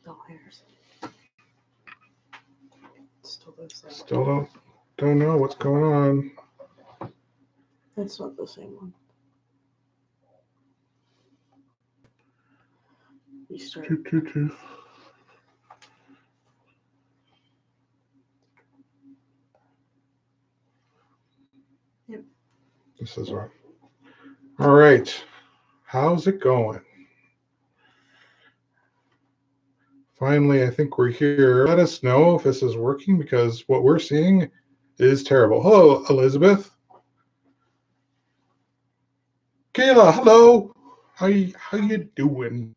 No hairs. Still does that. Still don't know what's going on. That's not the same one. Restart. Yep. This is one. All right. How's it going? Finally, I think we're here. Let us know if this is working because what we're seeing is terrible. Hello, Elizabeth. Kayla, hello. How you doing?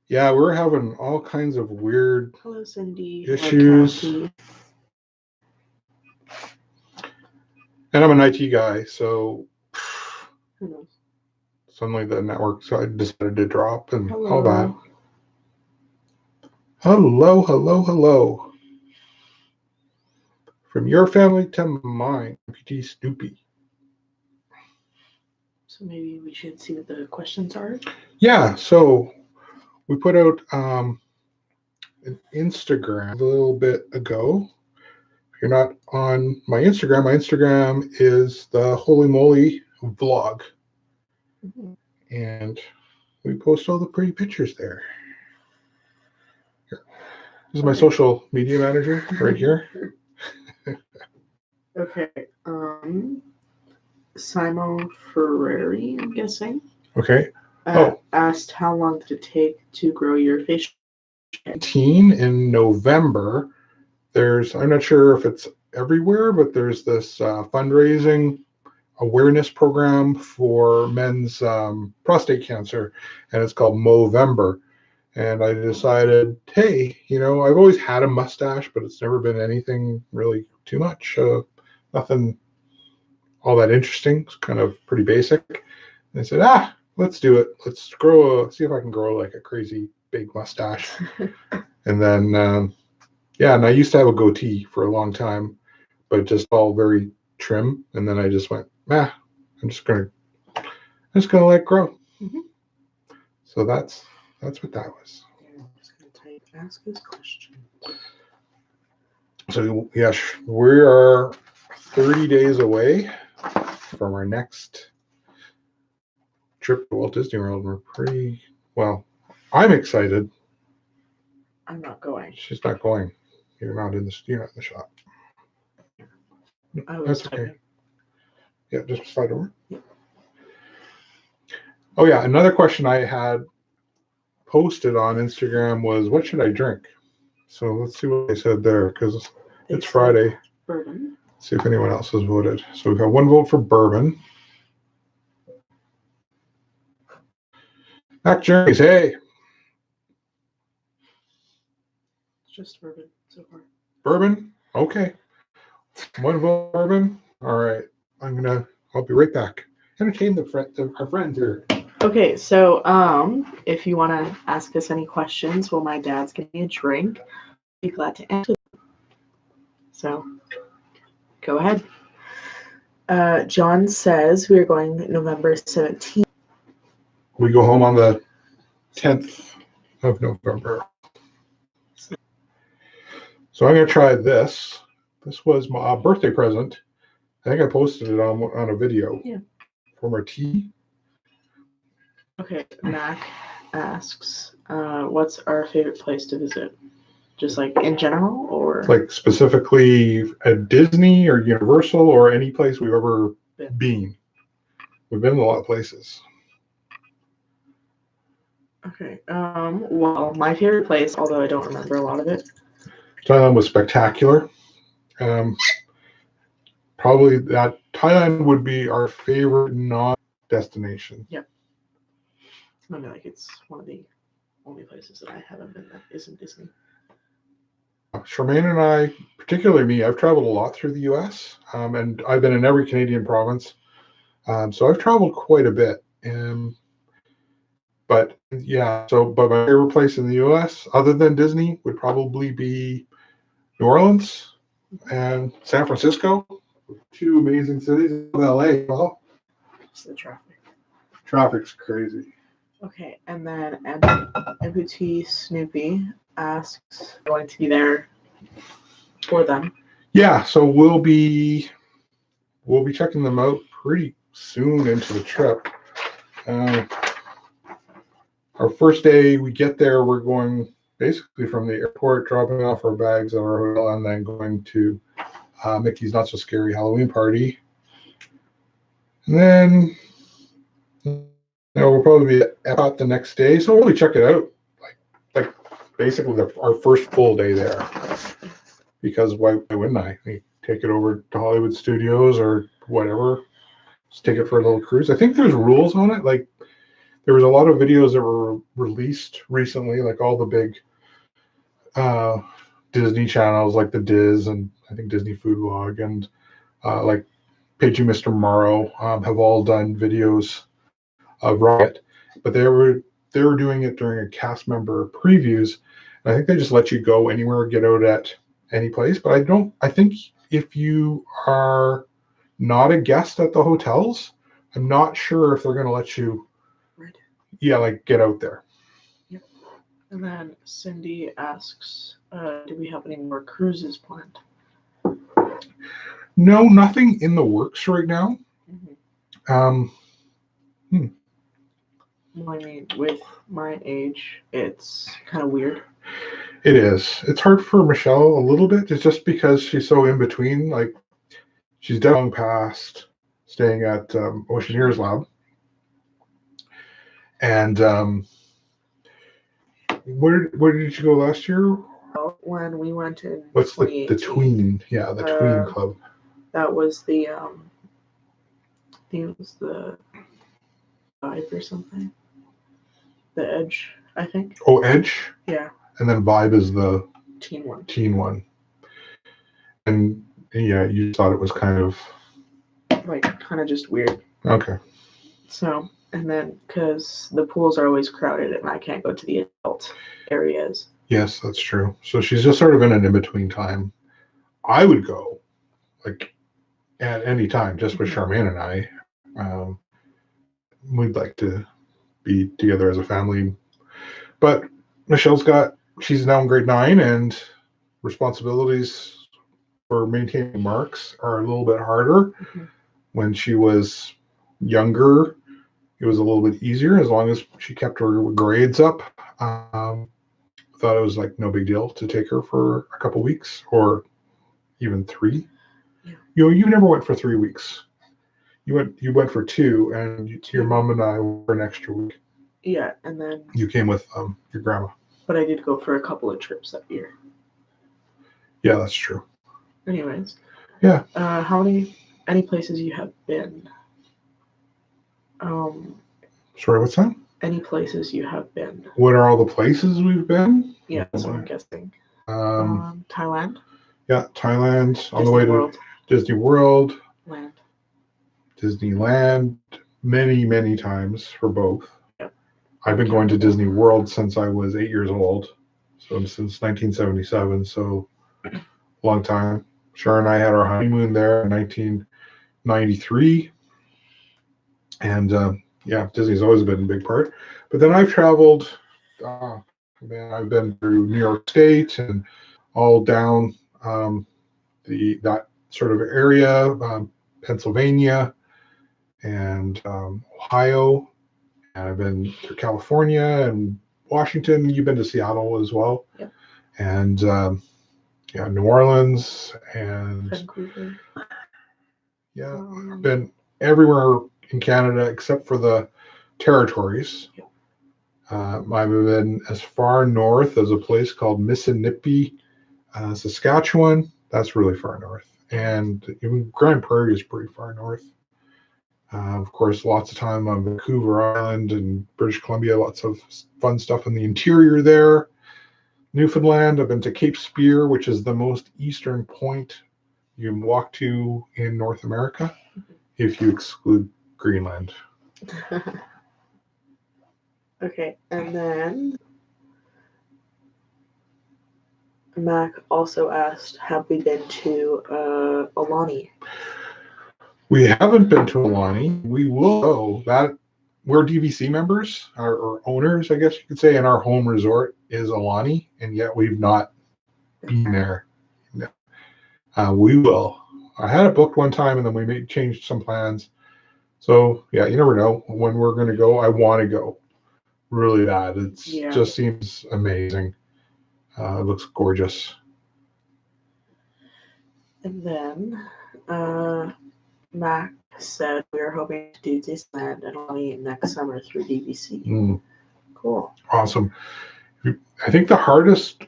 Yeah, we're having all kinds of weird Hello, Cindy. issues. Hello, And I'm an IT guy, so who knows? Suddenly the network decided to drop and Hello. all that. Hello. From your family to mine, PT Snoopy. So maybe we should see what the questions are. Yeah, so we put out an Instagram a little bit ago. If you're not on my Instagram is the Holy Moly vlog. Mm-hmm. And we post all the pretty pictures there. Here. This is my social media manager right here. Okay. Simo Ferrari, I'm guessing. Okay. Asked how long did it take to grow your facial hair? In November. I'm not sure if it's everywhere, but there's this fundraising awareness program for men's prostate cancer, and it's called Movember. And I decided, hey, I've always had a mustache, but it's never been anything really too much. Nothing all that interesting. It's kind of pretty basic. And I said, let's do it. Let's see if I can grow like a crazy big mustache. And then, and I used to have a goatee for a long time, but just all very trim. And then I just went, I'm just gonna let it grow. Mm-hmm. So that's what that was. I'm just gonna type ask this question. So yes, we are 30 days away from our next trip to Walt Disney World. We're pretty I'm excited. I'm not going. She's not going. You're not in the shop. That's okay. Yeah, just slide over. Yeah. Oh yeah, another question I had posted on Instagram was, what should I drink? So let's see what they said there, because it's Friday. Bourbon. See if anyone else has voted. So we've got one vote for bourbon. Mac Journeys, hey. It's just bourbon so far. Bourbon? Okay. One vote bourbon. All right. I'll be right back. Entertain our friends here. Okay, so if you want to ask us any questions while my dad's getting a drink, I'd be glad to answer them. So go ahead. John says we are going November 17th. We go home on the 10th of November. So I'm going to try this. This was my birthday present. I think I posted it on a video. Yeah. From our tea. Okay, Mac asks, what's our favorite place to visit? Just like in general, or like specifically at Disney or Universal or any place we've ever been? We've been in a lot of places. Okay. Well, my favorite place, although I don't remember a lot of it. Thailand was spectacular. Probably that Thailand would be our favorite non-destination. Yep. I mean, like it's one of the only places that I haven't been that isn't Disney. Charmaine and I, particularly me, I've traveled a lot through the U.S. And I've been in every Canadian province. So I've traveled quite a bit. But my favorite place in the U.S. other than Disney would probably be New Orleans and San Francisco. Two amazing cities. LA. Well, Just the traffic. Traffic's crazy. Okay, and then Amputee Snoopy asks, going to be there for them. Yeah, so we'll be checking them out pretty soon into the trip. Our first day we get there, we're going basically from the airport, dropping off our bags at our hotel, and then going to Mickey's Not So Scary Halloween Party. And then, we'll probably be at the next day, so we'll really check it out. Like basically our first full day there. Because why wouldn't I? Take it over to Hollywood Studios or whatever. Just take it for a little cruise. I think there's rules on it. Like there was a lot of videos that were released recently, like all the big Disney channels like the Diz and I think Disney Food Vlog and like Paging Mr. Morrow have all done videos of Riot, but they were doing it during a cast member previews. And I think they just let you go anywhere, get out at any place. But I think if you are not a guest at the hotels, I'm not sure if they're going to let you, get out there. Yep. And then Cindy asks, do we have any more cruises planned? No, nothing in the works right now. Mm-hmm. Well, I mean, with my age, it's kind of weird. It is. It's hard for Michelle a little bit. It's just because she's so in between. Like, she's definitely past staying at Oceaneers Lab. And where did you go last year? When we went in. What's the tween? Yeah, the tween club. That was the I think it was the Vibe or something. The Edge, I think. Oh, Edge. Yeah. And then Vibe is the teen one. And yeah, you thought it was kind of just weird. Okay. So, and then because the pools are always crowded and I can't go to the adult areas. Yes, that's true. So she's just sort of in an in-between time. I would go like at any time, just with Charmaine and I. We'd like to be together as a family. But she's now in grade 9 and responsibilities for maintaining marks are a little bit harder. When she was younger, it was a little bit easier as long as she kept her grades up. Thought it was like no big deal to take her for a couple weeks or even 3. Yeah. You never went for 3 weeks. You went for 2, and your mom and I were an extra week. Yeah, and then you came with your grandma. But I did go for a couple of trips that year. Yeah, that's true. Anyways. Yeah. Any places you have been? Sorry, what's that? Any places you have been? What are all the places we've been? Yeah, that's what I'm guessing. Thailand. Yeah, Thailand. On the way to Disney World. Disneyland. Many, many times for both. Yep. I've been going to Disney World since I was 8 years old. So since 1977. So long time. Char and I had our honeymoon there in 1993. And Disney's always been a big part. But then I've traveled, I've been through New York State and all down that sort of area, Pennsylvania and Ohio. And I've been through California and Washington. You've been to Seattle as well. Yep. And New Orleans and Vancouver. Yeah, I've been everywhere in Canada except for the territories. Yep. I've been as far north as a place called Missinippi, Saskatchewan. That's really far north. And even Grand Prairie is pretty far north. Of course, lots of time on Vancouver Island and British Columbia, lots of fun stuff in the interior there. Newfoundland, I've been to Cape Spear, which is the most eastern point you can walk to in North America, if you exclude Greenland. Okay, and then Mac also asked, have we been to Alani? We haven't been to Alani. We will go. That we're DVC members, or owners, I guess you could say, and our home resort is Alani, and yet we've not been there. No. We will. I had it booked one time, and then we changed some plans. So yeah, you never know when we're going to go. I want to go really bad. It's just seems amazing. It looks gorgeous. And then Mac said we are hoping to do Disneyland and Alani next summer through DVC. Cool. Awesome. I think the hardest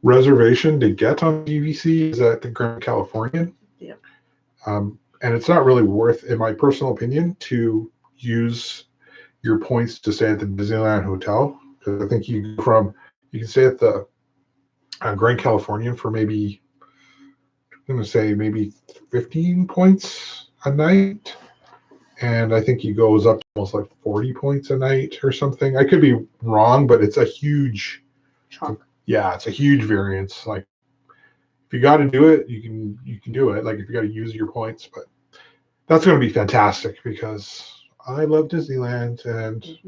reservation to get on DVC is at the Grand Californian. Yeah. And it's not really worth, in my personal opinion, to use your points to stay at the Disneyland Hotel, because I think you can stay at the Grand Californian for maybe, I'm going to say maybe 15 points a night, and I think he goes up to almost like 40 points a night or something. I could be wrong, but it's a huge chunk. Yeah, it's a huge variance. Like, if you got to do it, you can do it. Like, if you got to use your points, but that's going to be fantastic because I love Disneyland, and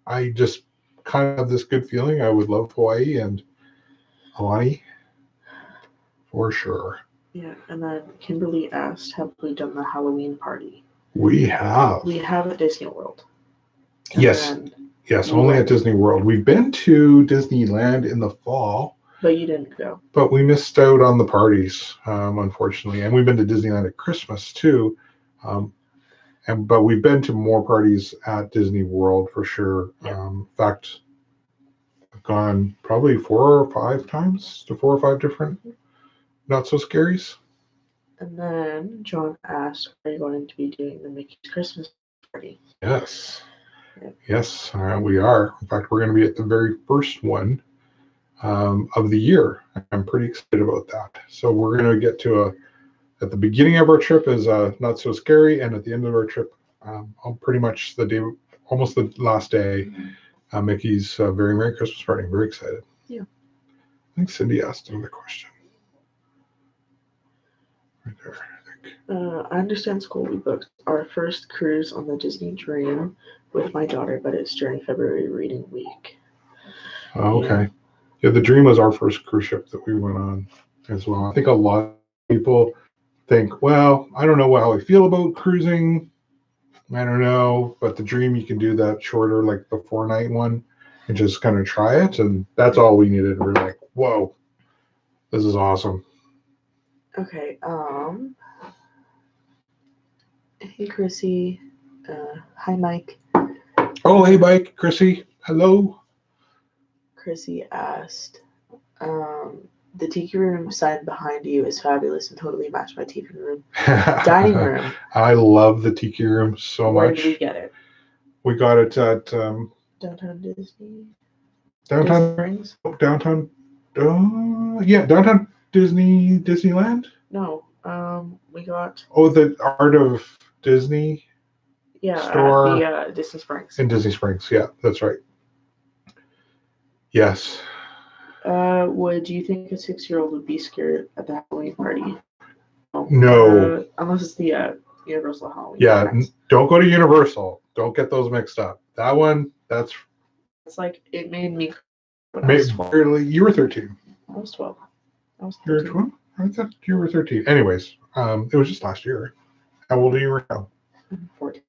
I just kind of have this good feeling I would love Hawaii and Hawaii for sure. Yeah, and then Kimberly asked, have we done the Halloween party? We have. We have at Disney World. Yes, only at Disney World. We've been to Disneyland in the fall. But you didn't go. But we missed out on the parties, unfortunately. And we've been to Disneyland at Christmas too. But we've been to more parties at Disney World for sure. In fact, I've gone probably 4 or 5 times to 4 or 5 different not so scaries. And then John asked, are you going to be doing the Mickey's Christmas party? Yes. Yes, we are. In fact, we're going to be at the very first one of the year. I'm pretty excited about that. So we're going to get to at the beginning of our trip is not so scary, and at the end of our trip, pretty much almost the last day, Mickey's very Merry Christmas party. I'm very excited. Yeah. I think Cindy asked another question. Right there, I think. I understand school. We booked our first cruise on the Disney Dream with my daughter, but it's during February reading week. Oh, okay. Yeah, the Dream was our first cruise ship that we went on as well. I think a lot of people think, well, I don't know how I feel about cruising. I don't know, but the Dream, you can do that shorter, like the 4-night one, and just kind of try it. And that's all we needed. We're like, whoa, this is awesome. Okay. Hey, Chrissy. Hi, Mike. Oh, hey, Mike. Chrissy. Hello. Chrissy asked, the tiki room sign behind you is fabulous and totally matched my tiki room. Dining room. I love the tiki room so much. Where did we get it? We got it at Downtown Disney. Downtown Springs. Downtown. Downtown Disneyland. No, we got. Oh, the Art of Disney. Yeah, store at the Disney Springs. In Disney Springs, yeah, that's right. Yes. Would you think a 6-year-old would be scared at the Halloween party? No. Unless it's the Universal Halloween. Yeah, don't go to Universal. Don't get those mixed up. That one, it's like, it made me. You were 13. I was 12. I was 13. You were 12? I thought you were 13. Anyways, it was just last year. How old are you now? 14.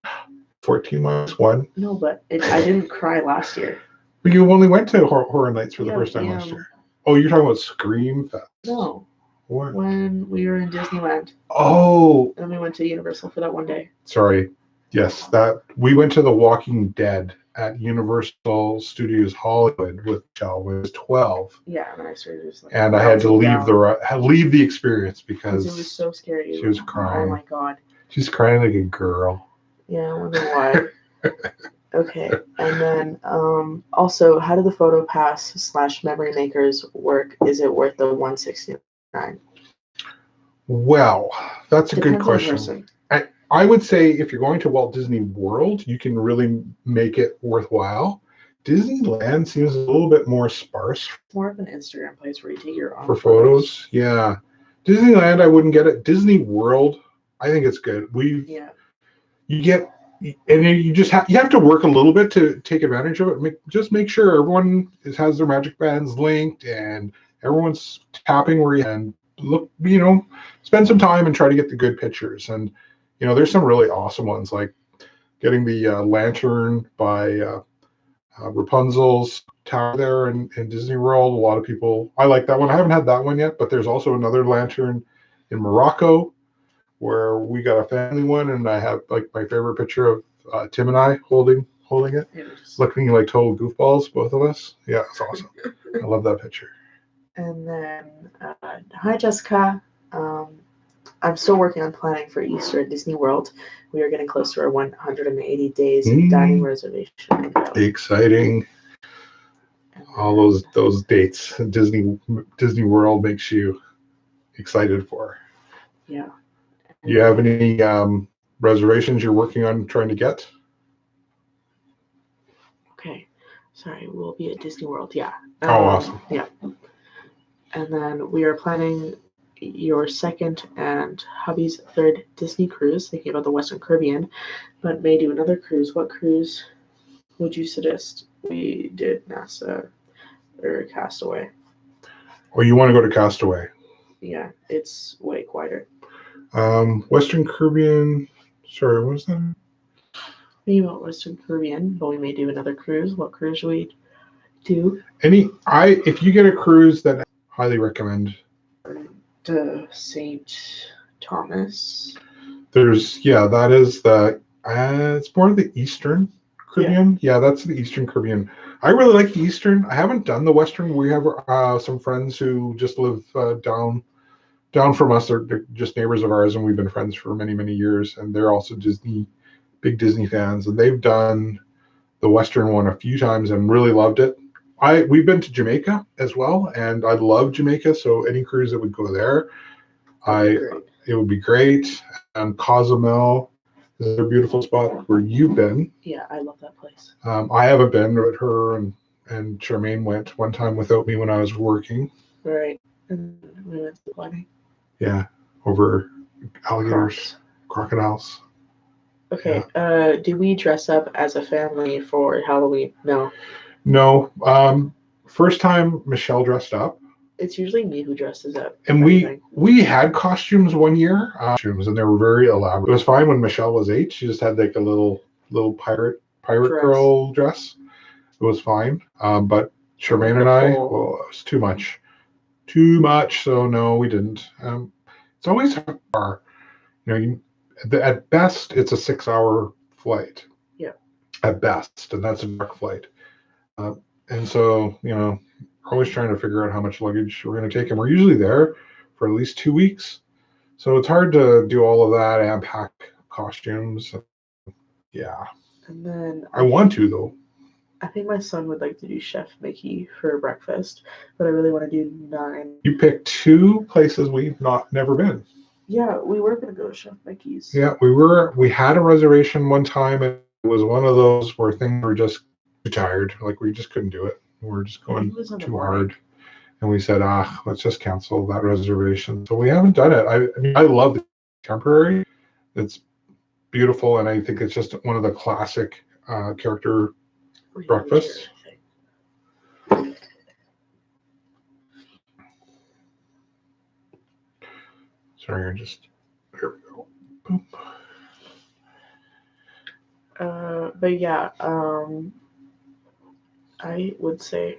14 minus 1. No, but I didn't cry last year. But you only went to Horror Nights for the first time last year. Oh, you're talking about Scream Fest? No. What? When we were in Disneyland. Oh. And we went to Universal for that one day. Sorry. Yes, we went to The Walking Dead at Universal Studios Hollywood with Michelle when I was 12. Yeah, and I started just like. And I had to leave the experience because it was so scary. She was crying. Oh my god. She's crying like a girl. Yeah, I wonder why. Okay, and then also, how do the photo pass / memory makers work? Is it worth the $169? Well, that's a good question. Person. I would say if you're going to Walt Disney World, you can really make it worthwhile. Disneyland seems a little bit more sparse. More of an Instagram place where you take your own for photos. Yeah. Disneyland, I wouldn't get it. Disney World, I think it's good. Yeah. You get, and then you have to work a little bit to take advantage of it. Just make sure everyone has their magic bands linked and everyone's tapping where you and look, spend some time and try to get the good pictures. And there's some really awesome ones, like getting the lantern by Rapunzel's tower there in Disney World. A lot of people, I like that one. I haven't had that one yet, but there's also another lantern in Morocco where we got a family one, and I have like my favorite picture of Tim and I holding it, looking like total goofballs, both of us. Yeah, it's awesome. I love that picture. And then, hi Jessica. I'm still working on planning for Easter at Disney World. We are getting close to our 180 days dining reservation. Exciting. All those dates Disney World makes you excited for. Yeah. Do you have any reservations you're working on trying to get? Okay. Sorry, we'll be at Disney World. Yeah. Awesome. Yeah. And then we are planning your second and hubby's third Disney cruise, thinking about the Western Caribbean, but may do another cruise. What cruise would you suggest? We did NASA or Castaway. Or you want to go to Castaway? Yeah, it's way quieter. Western Caribbean. Sorry, what was that? Maybe about Western Caribbean, but we may do another cruise. What cruise should we do? If you get a cruise, that I highly recommend. To St. Thomas. That is it's more of the Eastern Caribbean. Yeah, that's the Eastern Caribbean. I really like the Eastern. I haven't done the Western. We have some friends who just live down from us. They're just neighbors of ours, and we've been friends for many, many years. And they're also big Disney fans, and they've done the Western one a few times and really loved it. We've been to Jamaica as well, and I love Jamaica. So any cruise that would go there, it would be great. And Cozumel is a beautiful spot where you've been. Yeah, I love that place. I haven't been, but her and Charmaine went one time without me when I was working. Right, and we went to the wedding. Yeah, over alligators, crocodiles. Okay. Yeah. Do we dress up as a family for Halloween? No. No. First time Michelle dressed up. It's usually me who dresses up. And we had costumes one year, and they were very elaborate. It was fine when Michelle was 8. She just had like a little pirate girl dress. It was fine. But Charmaine and I, well, it was too much. So no, we didn't. It's always hard. At best, it's a 6-hour flight. Yeah. At best, and that's a direct flight. And so, we're always trying to figure out how much luggage we're going to take, and we're usually there for at least 2 weeks. So it's hard to do all of that and pack costumes. Yeah. And then I want to, though. I think my son would like to do Chef Mickey for breakfast, but I really want to do 9. You picked 2 places we've never been. Yeah, we were going to go to Chef Mickey's. Yeah, we had a reservation one time, and it was one of those where things were just too tired. Like, we just couldn't do it. We were just going too hard. And we said, let's just cancel that reservation. So we haven't done it. I love the Contemporary. It's beautiful, and I think it's just one of the classic character breakfasts. Sorry, here we go. Boom. But yeah, I would say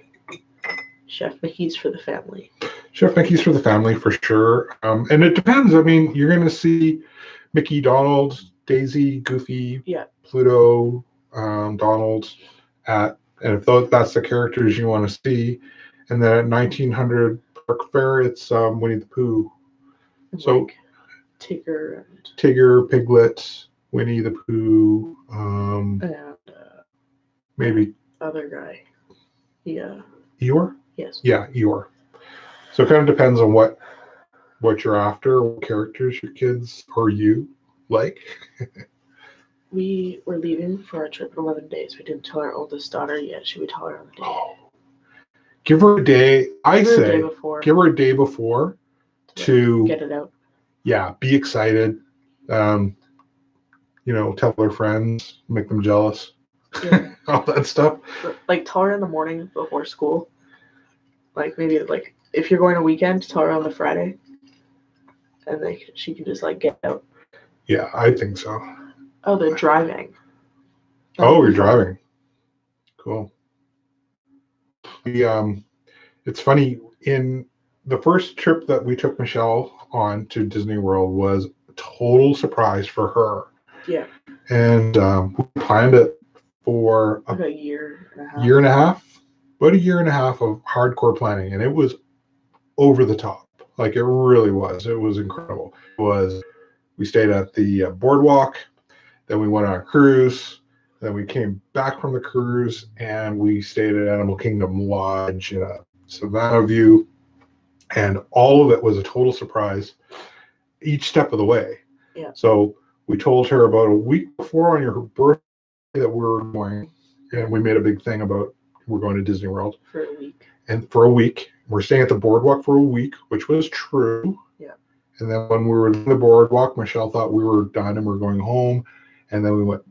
Chef Mickey's for the family. Chef Mickey's for the family for sure. And it depends. I mean, you're going to see Mickey, Donald, Daisy, Goofy, Pluto, Donald and if that's the characters you want to see. And then at 1900 Park Fair, it's Winnie the Pooh. So like Tigger, Piglet, Winnie the Pooh, and maybe other guy. Yeah. Eeyore? Yes. Yeah, Eeyore. So it kind of depends on what you're after, what characters your kids or you like. We were leaving for our trip in 11 days. We didn't tell our oldest daughter yet. Should we tell her on the day? Oh. Give her a day. Give her a day before to get it out. Yeah, be excited. Um, tell their friends, make them jealous, Yeah. all that stuff. Like tell her in the morning before school. Like maybe like if you're going a weekend, tell her on the Friday, and then she can just like get out. Yeah, I think so. Oh, they're driving. Oh, you're driving. Cool. It's funny, in the first trip that we took Michelle on to Disney World was a total surprise for her. Yeah. And we planned it for like a year and a half. About a year and a half of hardcore planning, and it was over the top. Like it really was. It was incredible. We stayed at the boardwalk, then we went on a cruise, then we came back from the cruise and we stayed at Animal Kingdom Lodge in a Savannah View, and all of it was a total surprise each step of the way. Yeah. So we told her about a week before on your birthday that we were going, and we made a big thing about we're going to Disney World for a week. And for a week, we're staying at the boardwalk for a week, which was true. Yeah. And then when we were in the boardwalk, Michelle thought we were done and we're going home. And then we went,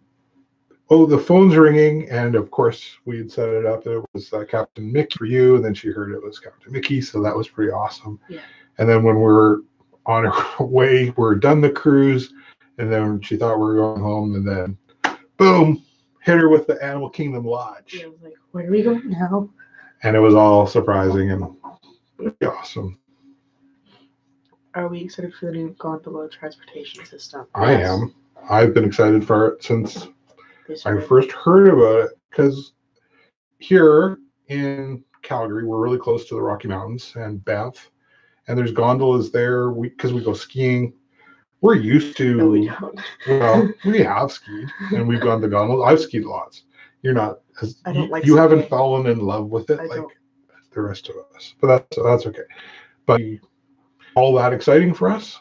oh, the phone's ringing. And of course, we had set it up that it was Captain Mickey for you. And then she heard it was Captain Mickey. So that was pretty awesome. Yeah. And then when we were on our way, we were done the cruise. And then she thought we were going home. And then, boom, hit her with the Animal Kingdom Lodge. Yeah, I was like, where are we going now? And it was all surprising and pretty awesome. Are we excited for the new gondola transportation system? I am. I've been excited for it since I first heard about it, because here in Calgary, we're really close to the Rocky Mountains and Banff, and there's gondolas there because we go skiing. We're used to. No, we don't. Well, we have skied and we've gone to gondolas. I've skied lots. You're not. I don't like. You haven't fallen in love with it like the rest of us, but that's okay. But all that exciting for us,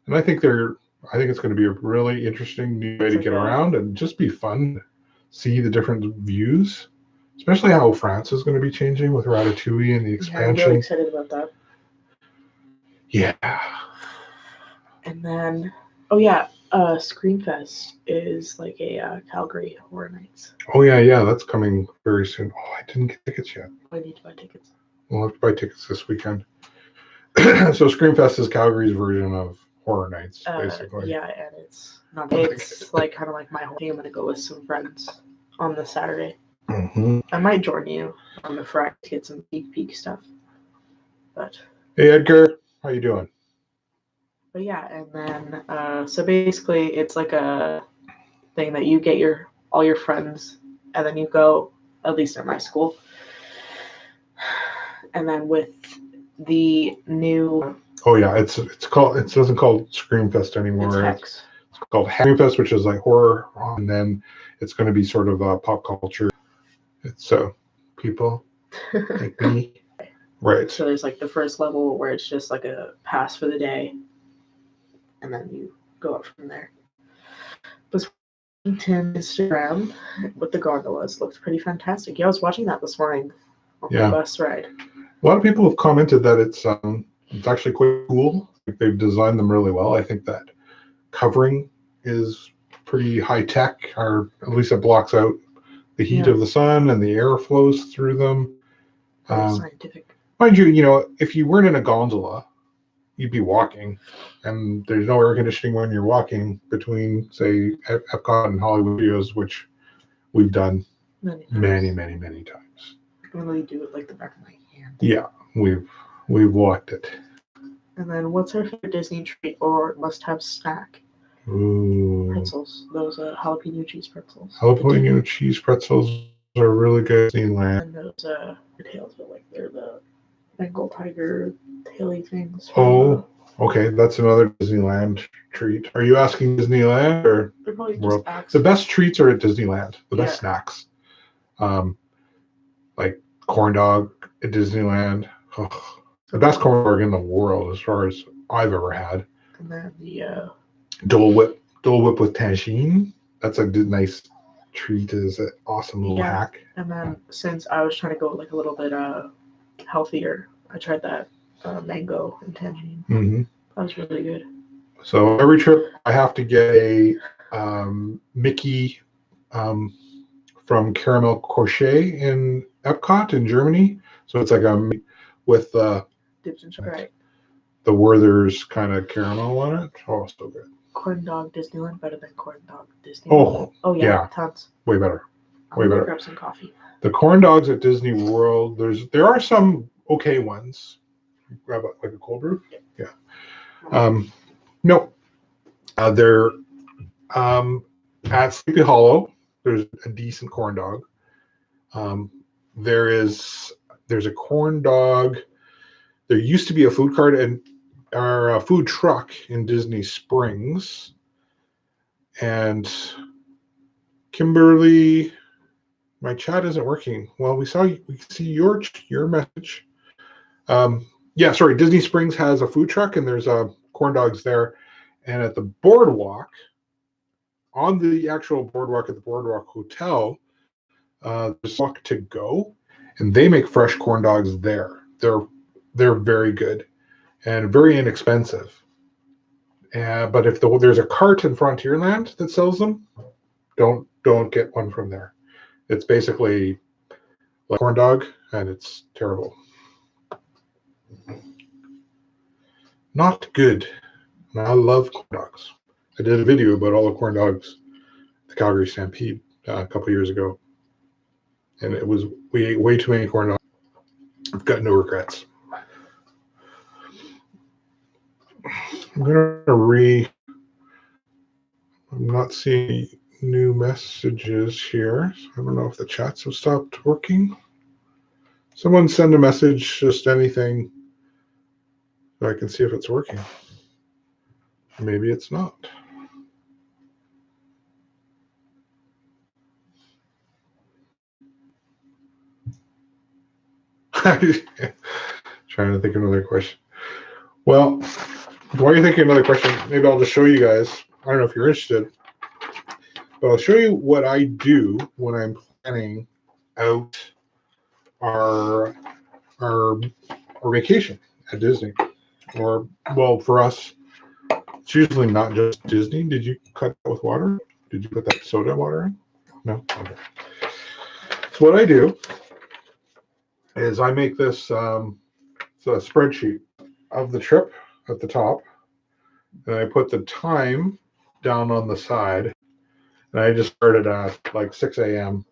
and I think it's going to be a really interesting new way to get around and just be fun to see the different views, especially how France is going to be changing with Ratatouille and the expansion. Yeah, I'm really excited about that. Yeah. And then, Screamfest is like a Calgary Horror Nights. Oh yeah, that's coming very soon. Oh, I didn't get tickets yet. I need to buy tickets. We'll have to buy tickets this weekend. So Screamfest is Calgary's version of Horror Nights, basically. Yeah, and it's not. It's like kind of like my whole thing. I'm gonna go with some friends on the Saturday. Mm-hmm. I might join you on the Friday to get some peak stuff. But hey Edgar, how you doing? But yeah, and then so basically it's like a thing that you get all your friends, and then you go, at least at my school, and then with the new. Oh yeah, it doesn't call Screamfest anymore. It's called Screamfest, which is like horror, and then it's going to be sort of pop culture. It's people like me, right? So there's like the first level where it's just like a pass for the day, and then you go up from there. But Instagram with the gondolas looked pretty fantastic. Yeah, I was watching that this morning on the bus ride. A lot of people have commented that it's actually quite cool. Like they've designed them really well. I think that covering is pretty high tech, or at least it blocks out the heat of the sun and the air flows through them. Scientific. Mind you, if you weren't in a gondola, you'd be walking, and there's no air conditioning when you're walking between, say, Epcot and Hollywood Studios, which we've done many times. I can really do it like the back of my hand. Yeah, we've walked it. And then, what's our favorite Disney treat or must-have snack? Ooh. Pretzels. Those jalapeno cheese pretzels. Jalapeno cheese pretzels are really good in Disneyland. And those tails, but like they're the Bengal tiger taily things. Oh, okay. That's another Disneyland treat. Are you asking Disneyland or World? The best treats are at Disneyland. The best snacks, like corn dog at Disneyland. Oh, the best corn dog in the world, as far as I've ever had. And then the Dole Whip with tagine. That's a nice treat. Is an awesome little hack. And then since I was trying to go like a little bit healthier, I tried that mango and tangine. Mm-hmm. That was really good. So every trip I have to get a Mickey from Caramel Crochet in Epcot in Germany. So it's like a with Dips in Sprite. the Werther's kind of caramel on it. Oh, so good. Corn dog Disneyland better than corn dog Disneyland. Oh, Oh yeah, yeah. tons. Way better. I'm Way gonna better. grab some coffee. The corn dogs at Disney World, there are some okay ones. Grab like a cold brew. Yeah. No, they're at Sleepy Hollow. There's a decent corn dog. There's a corn dog. There used to be a food cart or a food truck in Disney Springs, and Kimberly, my chat isn't working. Well, we see your message. Yeah, sorry. Disney Springs has a food truck, and there's corn dogs there. And at the boardwalk, on the actual boardwalk at the Boardwalk Hotel, there's Walk to Go, and they make fresh corn dogs there. They're very good and very inexpensive. But if there's a cart in Frontierland that sells them, don't get one from there. It's basically like corn dog, and it's terrible. Not good. I love corn dogs. I did a video about all the corn dogs at the Calgary Stampede a couple years ago, and we ate way too many corn dogs. I've got no regrets. I'm not seeing new messages here. So I don't know if the chats have stopped working. Someone send a message, just anything, so I can see if it's working. Maybe it's not. Trying to think of another question. Well, while you're thinking of another question, maybe I'll just show you guys. I don't know if you're interested, but I'll show you what I do when I'm planning out our vacation at Disney. Or, well, for us, it's usually not just Disney. Did you cut that with water? Did you put that soda water in? No? Okay. So what I do is I make this a spreadsheet of the trip at the top, and I put the time down on the side, and I just started at like 6 a.m.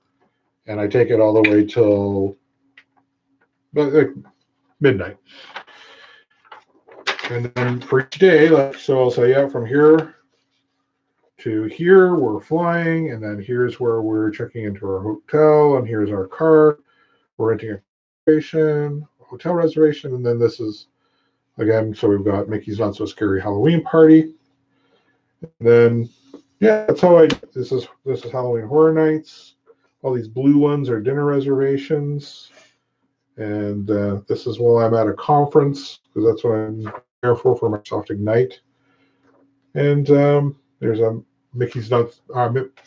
and I take it all the way till like midnight. And then for each day, so I'll say, yeah, from here to here, we're flying, and then here's where we're checking into our hotel, and here's our car. We're renting a reservation, hotel reservation, and then this is, again, so we've got Mickey's Not So Scary Halloween Party. And then, yeah, that's how this is Halloween Horror Nights. All these blue ones are dinner reservations. And this is while I'm at a conference, because that's what I'm there for Microsoft Ignite. And there's a Mickey's Not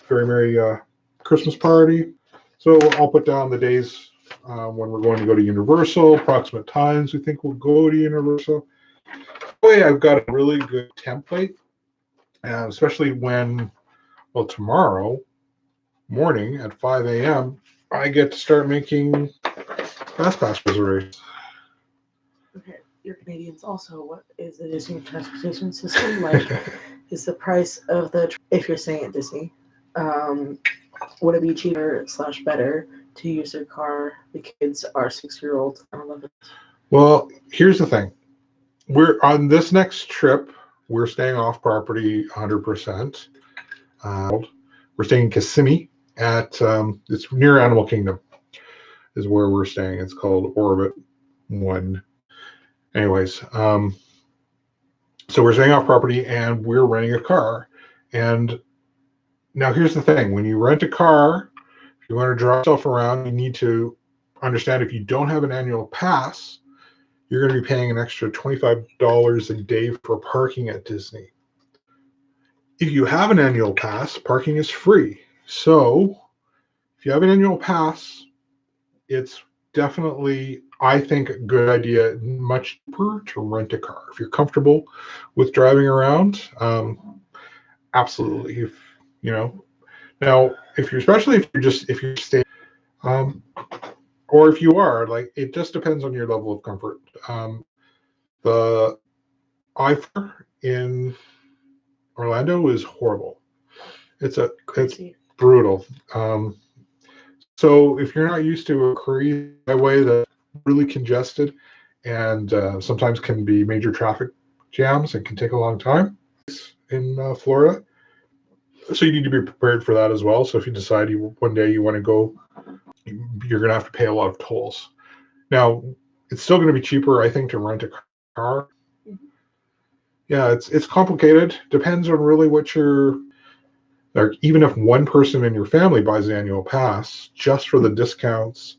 Very Merry Christmas Party. So I'll put down the days when we're going to go to Universal, approximate times we think we'll go to Universal. Oh yeah, I've got a really good template, especially when, well, tomorrow morning at 5 a.m., I get to start making FastPass reservations. Okay, you're Canadians also. What is the Disney transportation system like? Is the price of if you're staying at Disney, would it be cheaper / better to use their car? The kids are 6-year-olds and 11. Well, here's the thing. We're on this next trip. We're staying off property 100%. We're staying in Kissimmee at it's near Animal Kingdom is where we're staying. It's called Orbit 1. Anyways, so we're staying off property and we're renting a car. And now here's the thing. When you rent a car, if you want to drive yourself around, you need to understand if you don't have an annual pass, you're going to be paying an extra $25 a day for parking at Disney. If you have an annual pass, parking is free. So if you have an annual pass, it's definitely I think a good idea, much cheaper to rent a car. If you're comfortable with driving around, absolutely. If you know, now if you're especially if you're staying, um, or if you are like, it just depends on your level of comfort. The I-4 in Orlando is horrible. It's Crazy. brutal. So if you're not used to a crazy highway that's really congested and sometimes can be major traffic jams and can take a long time in Florida, so you need to be prepared for that as well. So if you decide one day you want to go, you're going to have to pay a lot of tolls. Now, it's still going to be cheaper, I think, to rent a car. Yeah, it's complicated. Depends on really what you're like. Even if one person in your family buys an annual pass, just for the discounts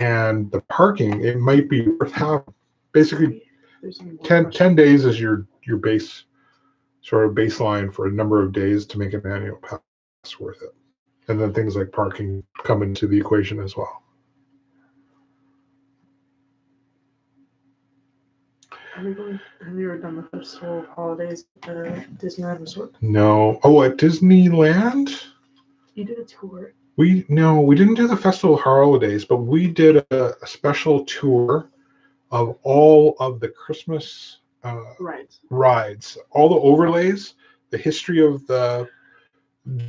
and the parking, it might be worth having. Basically, 10 days is your base sort of baseline for a number of days to make an annual pass worth it. And then things like parking come into the equation as well. Have you ever done the Festival of Holidays at Disneyland Resort? No. Oh, at Disneyland? You did a tour. We didn't do the Festival of Holidays, but we did a special tour of all of the Christmas rides, all the overlays, the history of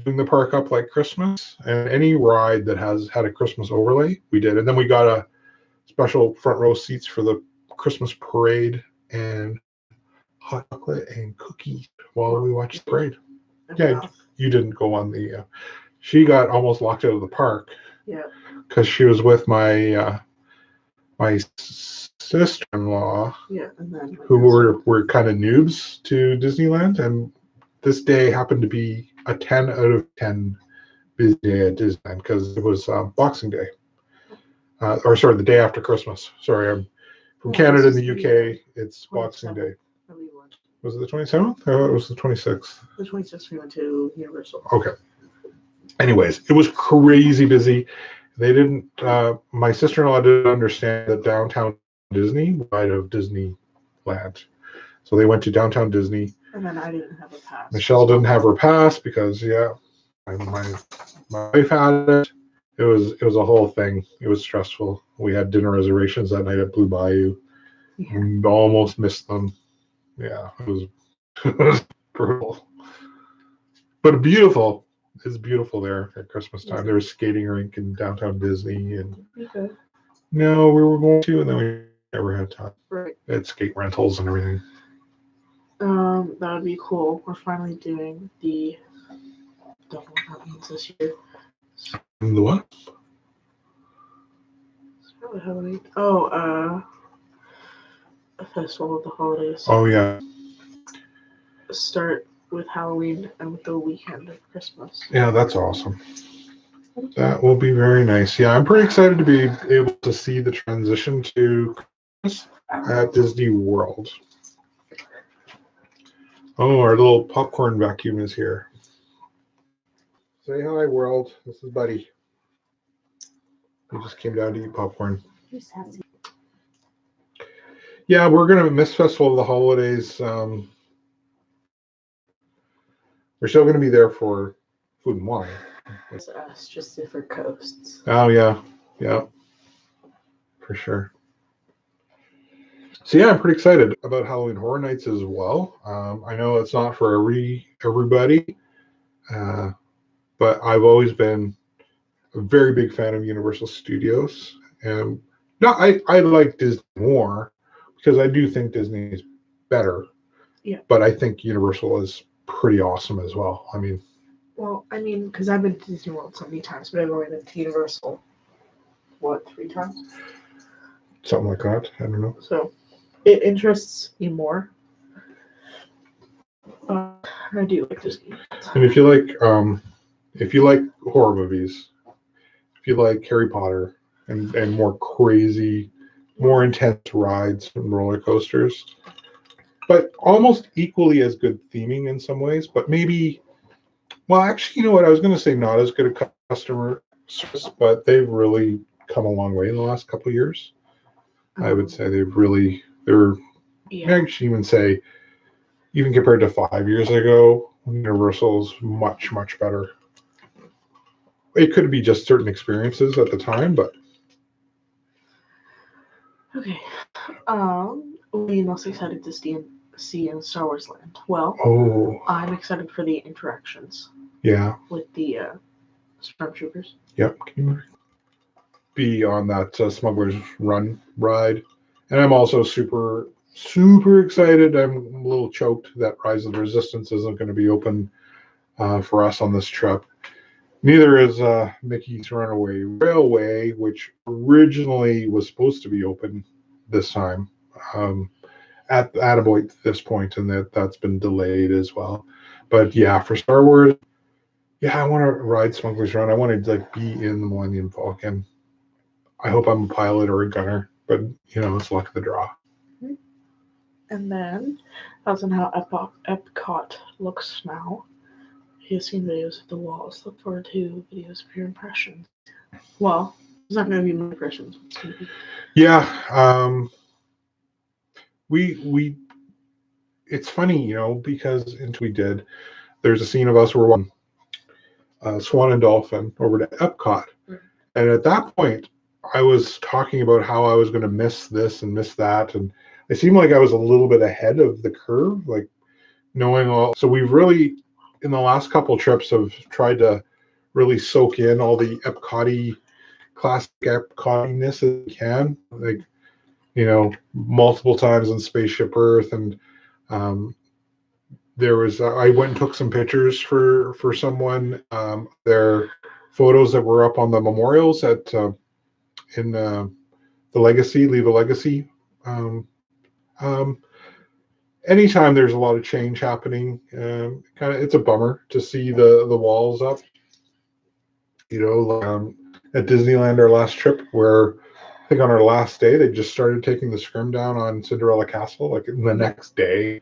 doing the park up like Christmas, and any ride that has had a Christmas overlay, we did. And then we got a special front row seats for the Christmas parade and hot chocolate and cookies while we watched the parade. Yeah, you didn't go on the. She got almost locked out of the park. Yeah. Because she was with my sister-in-law. Yeah, and then who were kind of noobs to Disneyland, and this day happened to be a 10 out of 10 busy day at Disneyland because it was Boxing Day. Or sorry, the day after Christmas. Sorry, I'm from Canada and the UK. It's Boxing Day. Was it the 27th? Oh, it was the 26th. The 26th we went to Universal. Okay. Anyways, it was crazy busy. They didn't. My sister-in-law didn't understand that downtown Disney side of Disneyland, so they went to downtown Disney. And then I didn't have a pass. Michelle didn't have her pass because my wife had it. It was a whole thing. It was stressful. We had dinner reservations that night at Blue Bayou. Yeah. We almost missed them. Yeah, it was brutal, but beautiful. It's beautiful there at Christmas time. There was a skating rink in downtown Disney, and no, we were going to, and then we never had time. Right. Had skate rentals and everything. That would be cool. We're finally doing the. Don't know what that means this year. The what? A Festival of the Holidays. Oh yeah. Start with Halloween and with the weekend of Christmas. Yeah, that's awesome. That will be very nice. Yeah, I'm pretty excited to be able to see the transition to Christmas at Disney World. Oh, our little popcorn vacuum is here. Say hi, world. This is Buddy. He just came down to eat popcorn. Yeah, we're going to miss Festival of the Holidays. We're still going to be there for food and wine. It's us, just different coasts. Oh, yeah. Yeah. For sure. So, yeah, I'm pretty excited about Halloween Horror Nights as well. I know it's not for everybody, but I've always been a very big fan of Universal Studios. And no, I like Disney more because I do think Disney is better. Yeah. But I think Universal is pretty awesome as well. Because I've been to Disney World so many times, but I've only been to Universal, 3 times? Something like that. I don't know. So, it interests me more. I do like Disney. And if you like horror movies, if you like Harry Potter and more crazy, more intense rides and roller coasters, but almost equally as good theming in some ways, but maybe, well, actually, you know what? I was going to say not as good a customer service, but they've really come a long way in the last couple of years. I would say they're, Yeah. I should even say, even compared to 5 years ago, Universal's much, much better. It could be just certain experiences at the time, but Okay. What are you most excited to see in Star Wars Land? Well, oh, I'm excited for the interactions yeah, with the stormtroopers. yep. Can you be on that Smuggler's Run ride? And I'm also super, super excited. I'm a little choked that Rise of the Resistance isn't going to be open for us on this trip. Neither is Mickey's Runaway Railway, which originally was supposed to be open this time um, at about this point, and that's been delayed as well. But yeah, for Star Wars, yeah, I want to ride Smuggler's Run. I want to like be in the Millennium Falcon. I hope I'm a pilot or a gunner, but it's luck of the draw. And then, as in how Epcot looks now, if you've seen videos of the walls, look forward to videos of your impressions. Well, it's not going to be my impressions. It's going to be... Yeah, we it's funny, because into we did. There's a scene of us where one Swan and Dolphin over to Epcot, and at that point, I was talking about how I was going to miss this and miss that, and it seemed like I was a little bit ahead of the curve, like knowing all. So we've really, in the last couple trips, have tried to really soak in all the Epcot-y, classic Epcot-ness as we can, like multiple times in Spaceship Earth, and there was I went and took some pictures for someone. Their photos that were up on the memorials at in the Legacy, Leave a Legacy. Um, um, Anytime there's a lot of change happening, it's a bummer to see the walls up. At Disneyland, our last trip, where I think on our last day they just started taking the scrim down on Cinderella Castle, like the next day,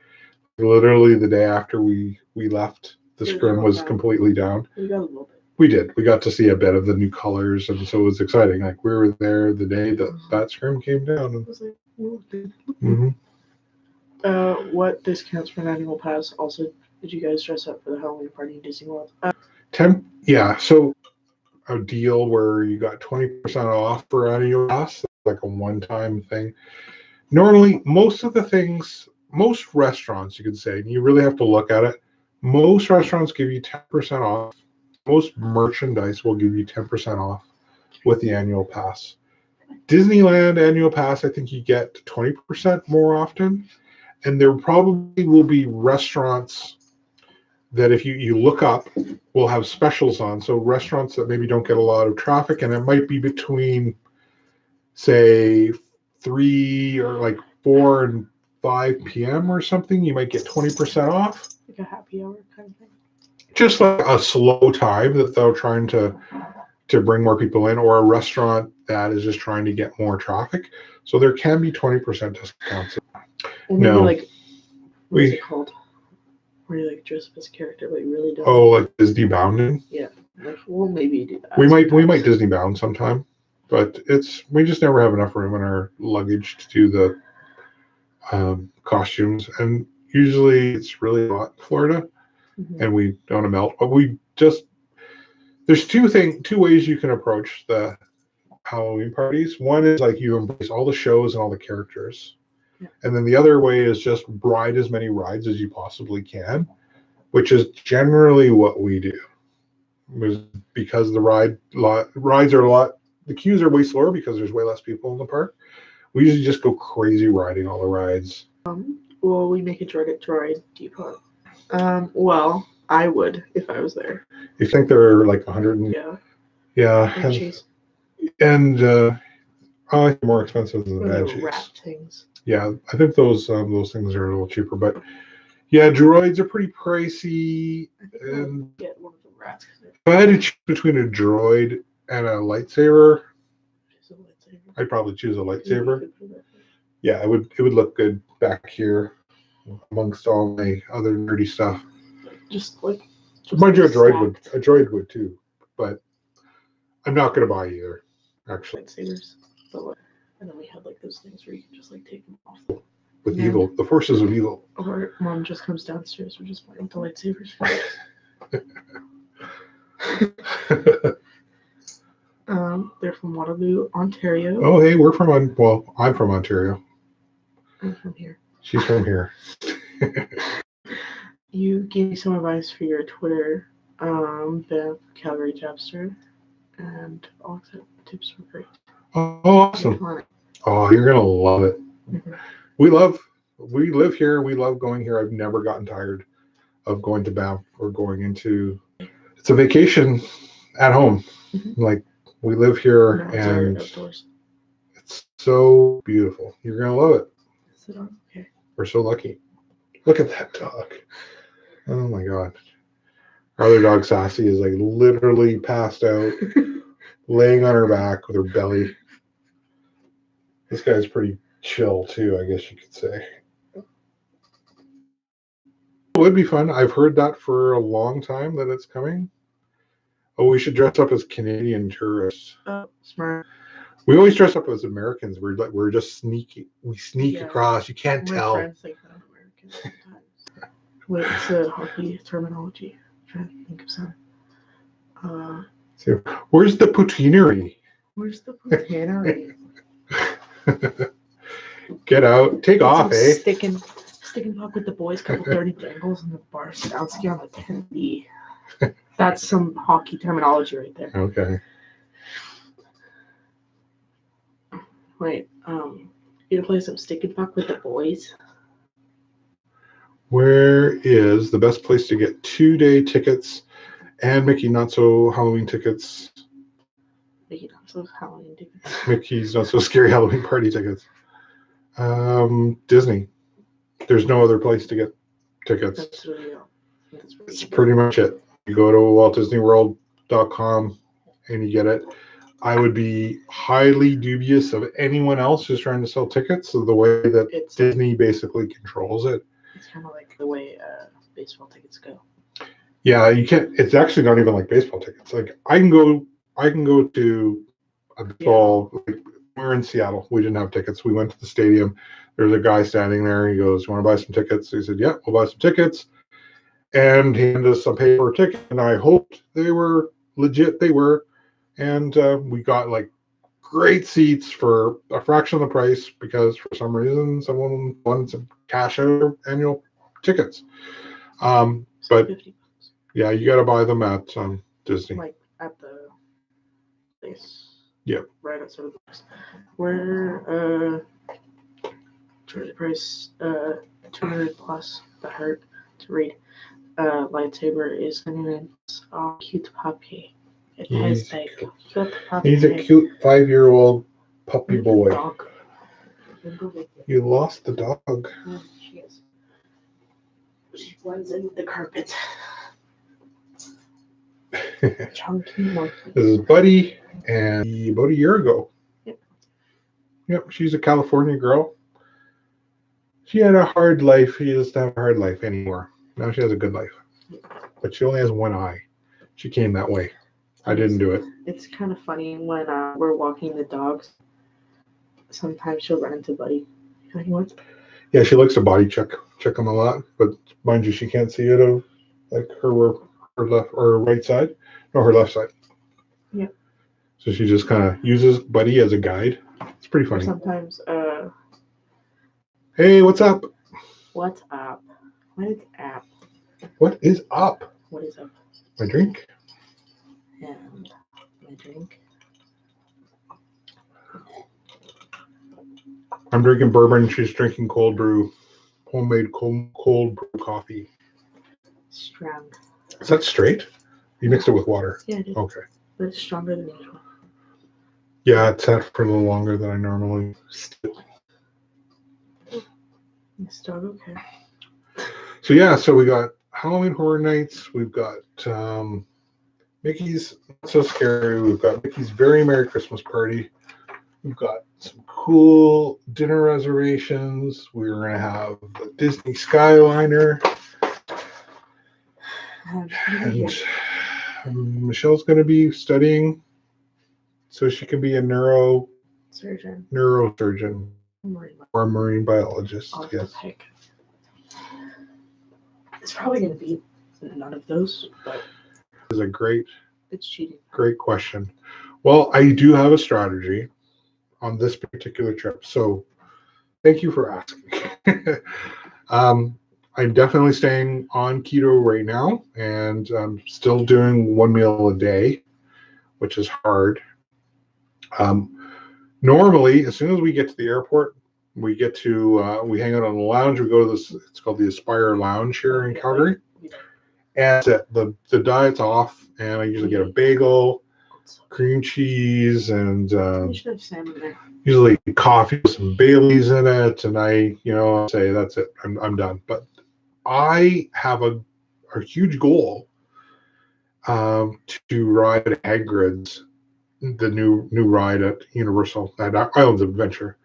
literally the day after we left, the scrim was completely down. We got a little bit. We did. We got to see a bit of the new colors, and so it was exciting. Like we were there the day that scrim came down. It was like, Mm-hmm. What discounts for an annual pass? Also, did you guys dress up for the Halloween party in Disney World? Yeah, so a deal where you got 20% off for annual pass, like a one-time thing. Normally, most restaurants, you could say, and you really have to look at it, most restaurants give you 10% off. Most merchandise will give you 10% off with the annual pass. Disneyland annual pass, I think you get 20% more often. And there probably will be restaurants that if you look up will have specials on. So restaurants that maybe don't get a lot of traffic, and it might be between, say, 3 or like 4 and 5 p.m. or something, you might get 20% off. Like a happy hour kind of thing. Just like a slow time that they're trying to bring more people in, or a restaurant that is just trying to get more traffic. So there can be 20% discounts. Or maybe like, what's it called? Where you like dress up as a character, but you really don't. Oh, like Disney bounding? Yeah. Like, we'll maybe do that. We might Disney bound sometime, but we just never have enough room in our luggage to do the costumes, and usually it's really hot in Florida, and we don't want to melt. But there's two ways you can approach the Halloween parties. One is like you embrace all the shows and all the characters. Yeah. And then the other way is just ride as many rides as you possibly can, which is generally what we do. Because the rides are a lot, the queues are way slower because there's way less people in the park. We usually just go crazy riding all the rides. Will we make a droid depot? Well, I would if I was there. You think there are like 100? Yeah. And I like more expensive than the veggies. Rat things. Yeah, I think those things are a little cheaper, but yeah, droids are pretty pricey. And get one of the rats. If I had to choose between a droid and a lightsaber, I'd probably choose a lightsaber. Yeah, it would look good back here amongst all my other nerdy stuff. Mind you, a droid would too, but I'm not going to buy either. Actually, lightsabers. And then we had like those things where you can just like take them off. With evil, the forces of evil. Or mom just comes downstairs. We're just playing with the lightsabers. They're from Waterloo, Ontario. Oh, hey, I'm from Ontario. I'm from here. She's from here. You gave me some advice for your Twitter, the Calgary Jabster, and all the tips were great. Oh, awesome. Oh, you're going to love it. Mm-hmm. We live here. We love going here. I've never gotten tired of going to Banff or going into, it's a vacation at home. Mm-hmm. Like, we live here and it's so beautiful. You're going to love it. Okay. We're so lucky. Look at that dog. Oh my God. Our other dog, Sassy, is like literally passed out, laying on her back with her belly. This guy's pretty chill too, I guess you could say. It would be fun. I've heard that for a long time that it's coming. Oh, we should dress up as Canadian tourists. Oh, smart. We always dress up as Americans. We're just sneaky. We sneak across. You can't tell. My friends think that I'm American sometimes. What's the hockey terminology? I'm trying to think of some. So, where's the poutineery? Where's the poutineery? Get out. Take off, eh? Stick and puck with the boys, couple 30 jangles, and the bar Stoutsky on the 10B. That's some hockey terminology right there. Okay. Wait, you gonna play some stick and puck with the boys? Where is the best place to get 2-day tickets and Mickey Not So Halloween tickets? Mickey Not So Halloween tickets. Mickey's Not So Scary Halloween Party tickets. Disney. There's no other place to get tickets. That's really it's pretty much it. You go to WaltDisneyWorld.com and you get it. I would be highly dubious of anyone else who's trying to sell tickets of the way that Disney basically controls it. It's kind of like the way baseball tickets go. Yeah, you can't. It's actually not even like baseball tickets. Like I can go to a baseball. Yeah. Like, we're in Seattle. We didn't have tickets. We went to the stadium. There's a guy standing there. He goes, "You want to buy some tickets?" He said, "Yeah, we'll buy some tickets." And he handed us some paper ticket, and I hoped they were legit. They were, and we got like great seats for a fraction of the price because for some reason someone wanted to cash out their annual tickets. But yeah, you got to buy them at Disney. Like at the place. Yeah. Right outside of the box. Where the price 200 plus the heart to read lightsaber is cute puppy. It has a cute puppy. He's a cute 5-year-old puppy boy. Dog. You lost the dog. Yeah, she is. She blends in with the carpet. Chunky monkey. This is Buddy, and about a year ago. Yep, she's a California girl. She had a hard life. She doesn't have a hard life anymore. Now she has a good life. But she only has one eye. She came that way. I didn't do it. It's kind of funny when we're walking the dogs. Sometimes she'll run into Buddy. You know what? Yeah, she likes to body check him a lot. But mind you, she can't see it of like her left or right side. No, her left side. Yeah. So she just kind of uses Buddy as a guide. It's pretty funny. Or sometimes. Hey, what's up? What's up? What is up? What is up? What is up? My drink. And my drink. I'm drinking bourbon. She's drinking cold brew, homemade cold brew coffee. Strong. Is that straight? You mixed it with water. Yeah, I did. Okay. But it's stronger than usual. Yeah, it's sat for a little longer than I normally still. It's dog okay. So yeah, so we got Halloween Horror Nights. We've got Mickey's Not So Scary. We've got Mickey's Very Merry Christmas Party. We've got some cool dinner reservations. We're going to have the Disney Skyliner. And Michelle's going to be studying so she can be a neuroscientist. Surgeon. neurosurgeon, Marine or a marine biologist. I'll have Yes. to pick. It's probably going to be none of those, but Is a great it's cheating. Great question. Well, I do have a strategy on this particular trip. So thank you for asking. I'm definitely staying on keto right now, and I'm still doing one meal a day, which is hard. Normally, as soon as we get to the airport, we we hang out on the lounge. We go to this, it's called the Aspire Lounge here in Calgary. And the diet's off, and I usually get a bagel, cream cheese, and We should have salmon there. usually coffee with some Baileys in it, and I say that's it. I'm done. But I have a huge goal to ride Hagrid's, the new ride at Universal at Islands of Adventure.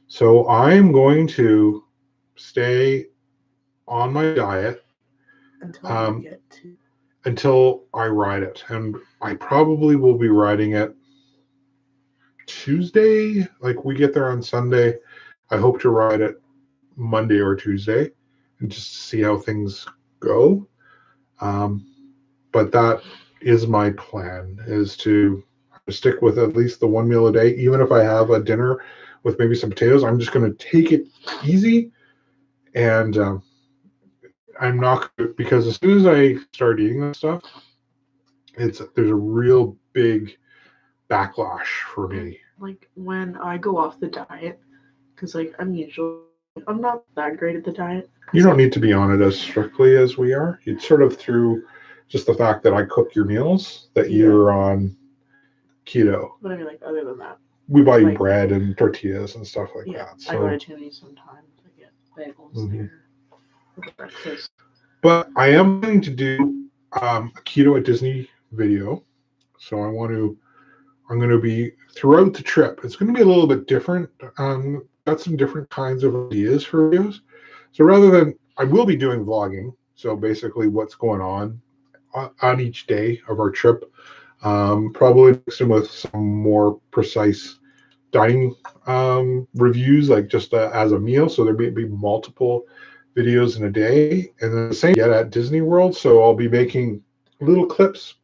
So I'm going to stay on my diet until I ride it, and I probably will be riding it Tuesday. Like, we get there on Sunday. I hope to ride it Monday or Tuesday and just see how things go. But that is my plan, is to stick with at least the one meal a day. Even if I have a dinner with maybe some potatoes, I'm just going to take it easy. And I'm not, because as soon as I start eating that stuff, there's a real big backlash for me. Like when I go off the diet, because I'm not that great at the diet. You don't need to be on it as strictly as we are. It's sort of through just the fact that I cook your meals that you're on keto. But I mean, like, other than that, we buy you bread and tortillas and stuff like that. So I go to Timmy's sometimes. I get bagels there for breakfast. But I am going to do a keto at Disney video. So I'm going to be throughout the trip. It's going to be a little bit different. Got some different kinds of ideas for videos. So rather than, I will be doing vlogging. So basically what's going on each day of our trip. Probably mixed in with some more precise dining reviews, like just as a meal. So there may be multiple videos in a day, and then the same yet at Disney World. So I'll be making little clips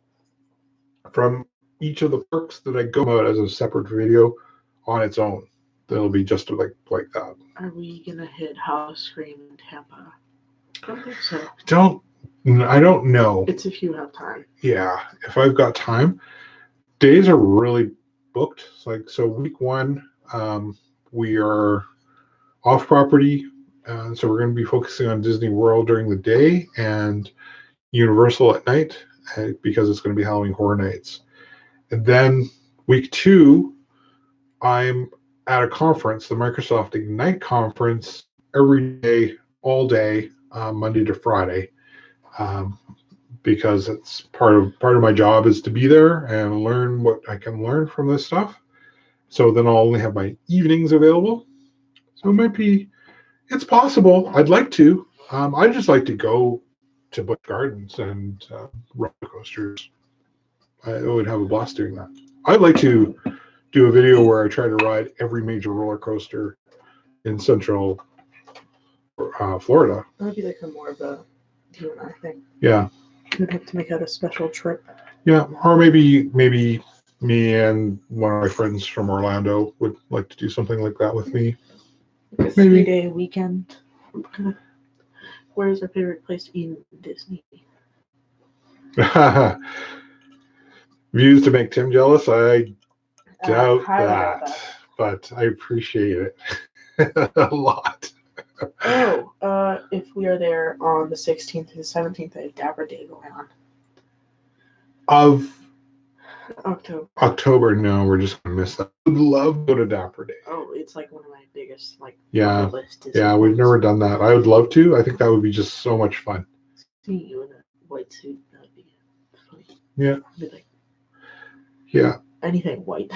from each of the parks that I go out as a separate video on its own. That'll be just like that. Are we gonna hit House Scream in Tampa? I don't think so. I don't know. It's if you have time. Yeah, if I've got time. Days are really booked. So week one, we are off property. So we're going to be focusing on Disney World during the day and Universal at night, because it's going to be Halloween Horror Nights. And then week two, I'm at a conference, the Microsoft Ignite conference, every day, all day, Monday to Friday. Because it's part of my job is to be there and learn what I can learn from this stuff. So then I'll only have my evenings available. So it's possible. I'd like to. I'd just like to go to Busch Gardens and roller coasters. I would have a blast doing that. I'd like to do a video where I try to ride every major roller coaster in Central Florida. That would be like more of a you and I thing. Yeah. We'd have to make out a special trip. Yeah, or maybe me and one of my friends from Orlando would like to do something like that with me. Like a 3-day weekend. Where's our favorite place to eat in Disney? Views to make Tim jealous? I doubt that, but I appreciate it a lot. If we are there on the 16th and the 17th, I have Dapper Day going on. Of October. No, we're just going to miss that. I would love to go to Dapper Day. Oh, it's like one of my biggest, list. Yeah, we've never done that. I would love to. I think that would be just so much fun. Seeing you in a white suit, that would be funny. Yeah. Yeah. Anything white.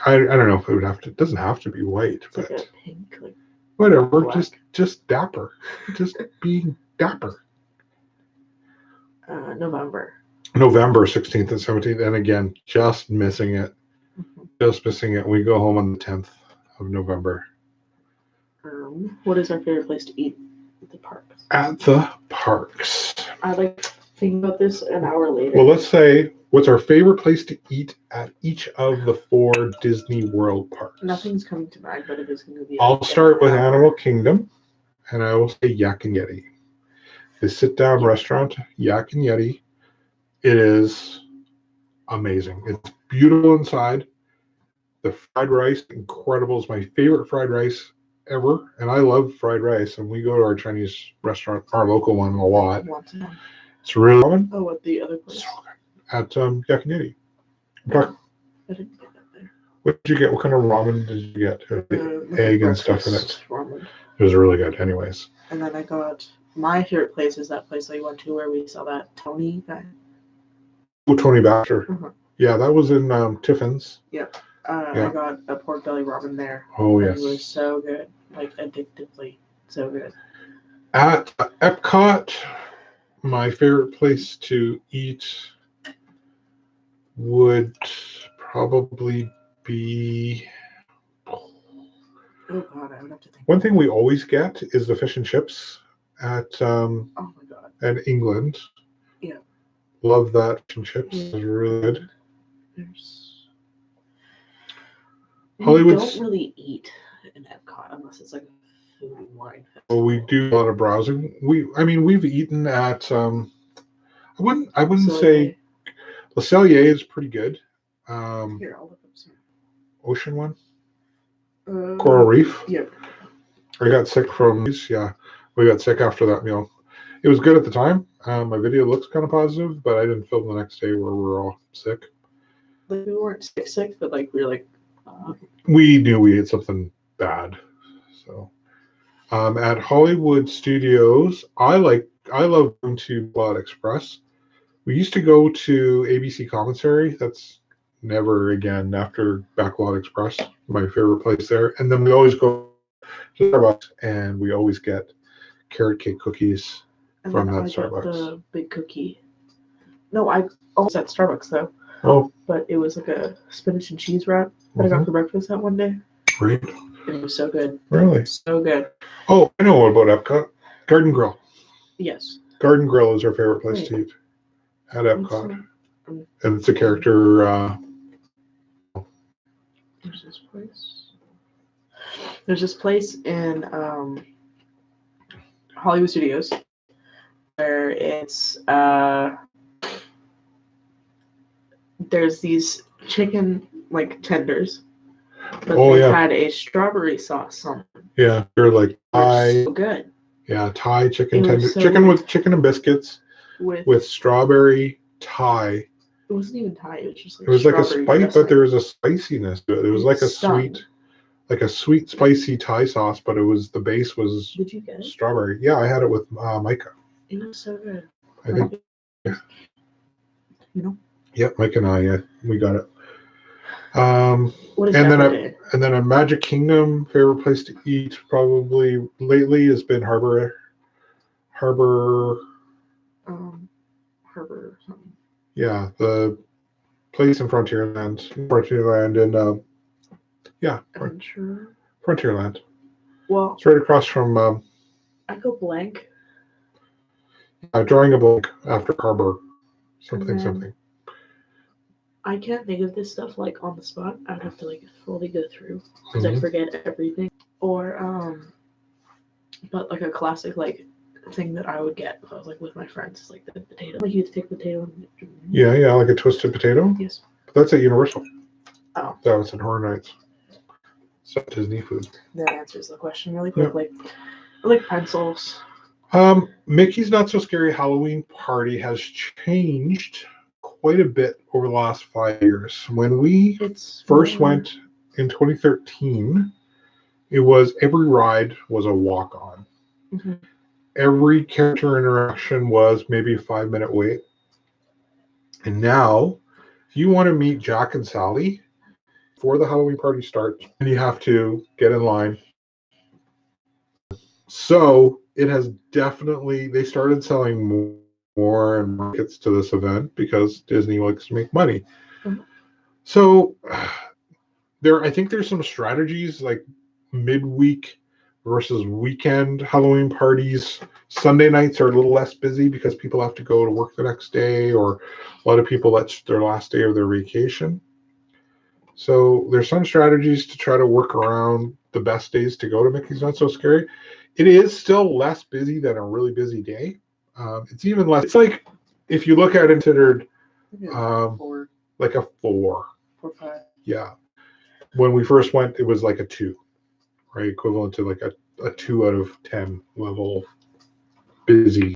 I don't know if it doesn't have to be white, but like a pink, whatever, black. just dapper. Just being dapper. November 16th and 17th, and again, just missing it. Just missing it. We go home on the 10th of November. What is our favorite place to eat at the parks? At the parks. I like thinking about this an hour later. Well, let's say, what's our favorite place to eat at each of the 4 Disney World parks? Nothing's coming to mind, but it is going to be. I'll start with Animal Kingdom, and I will say Yak and Yeti. The sit-down restaurant, Yak and Yeti. It is amazing. It's beautiful inside. The fried rice, incredible. It's my favorite fried rice ever, and I love fried rice. And we go to our Chinese restaurant, our local one, a lot. It's really common. Oh, what the other place? So good. At Yak and Yeti. I didn't get that there. What did you get? What kind of ramen did you get? Egg and stuff in it. Ramen. It was really good, anyways. And then I got my favorite place is that place I went to where we saw that Tony guy. Oh, Tony Baxter. Yeah, that was in Tiffin's. Yep. I got a pork belly ramen there. Oh, yes. It was so good. Like, addictively so good. At Epcot, my favorite place to eat would probably be... Oh, God, I would have to think. One thing we always get is the fish and chips at oh, my God. At England. Yeah. Love that fish and chips. It's really good. We don't really eat in Epcot unless it's like a food and wine festival. Well, we do a lot of browsing. We've eaten at I wouldn't say Le Cellier is pretty good. Here, I'll look up some. Ocean one? Coral Reef? Yep. I got sick from these. Yeah, we got sick after that meal. It was good at the time. My video looks kind of positive, but I didn't film the next day where we were all sick. Like, we weren't sick, but like we were like. We knew we ate something bad. So, at Hollywood Studios, I love going to Backlot Express. We used to go to ABC Commissary. That's never again after Backlot Express. My favorite place there. And then we always go to Starbucks, and we always get carrot cake cookies from that Starbucks. The big cookie. No, I almost at Starbucks though. Oh. But it was like a spinach and cheese wrap that I got for breakfast that one day. Great. And it was so good. Really? So good. Oh, I know about Epcot. Garden Grill. Yes. Garden Grill is our favorite place to eat at Epcot. And it's a character. There's this place. There's this place in Hollywood Studios where it's there's these chicken like tenders, but they had a strawberry sauce on them. Yeah, they're like Thai. So good. Yeah, Thai chicken tender, chicken with chicken and biscuits with strawberry Thai. It wasn't even Thai. It was just like it was like a spice, but there was a spiciness to it. It was like a sweet, spicy Thai sauce, but the base was Did you get it? Strawberry. Yeah, I had it with Micah. It was so good. I think. Yeah. You know. Yep, Mike and I, we got it. What is and then a Magic Kingdom favorite place to eat probably lately has been Harbor something. Yeah, the place in Frontierland and Frontierland. Well, it's right across from I go blank. Drawing a blank after Harbor something. I can't think of this stuff like on the spot. I'd have to like fully go through because I forget everything. Or but like a classic like thing that I would get if I was like with my friends is like the potato. Like you'd take potato and yeah, like a twisted potato. Yes. But that's at Universal. Oh. That was in Horror Nights. It's not Disney food. That answers the question really quickly. Yep. I like pencils. Mickey's Not So Scary Halloween Party has changed quite a bit over the last 5 years. When we first went in 2013, it was every ride was a walk-on. Mm-hmm. Every character interaction was maybe a 5-minute wait. And now, if you want to meet Jack and Sally before the Halloween party starts, you have to get in line. So it has definitely, they started selling more and more tickets to this event because Disney likes to make money. Mm-hmm. So I think there's some strategies like midweek versus weekend Halloween parties. Sunday nights are a little less busy because people have to go to work the next day, or a lot of people, that's their last day of their vacation. So there's some strategies to try to work around the best days to go to Mickey's Not So Scary. It is still less busy than a really busy day. It's even less. It's like, if you look at it, considered Four, like a 4. 4, 5. Yeah. When we first went, it was like a 2, right? Equivalent to like a 2 out of 10 level busy.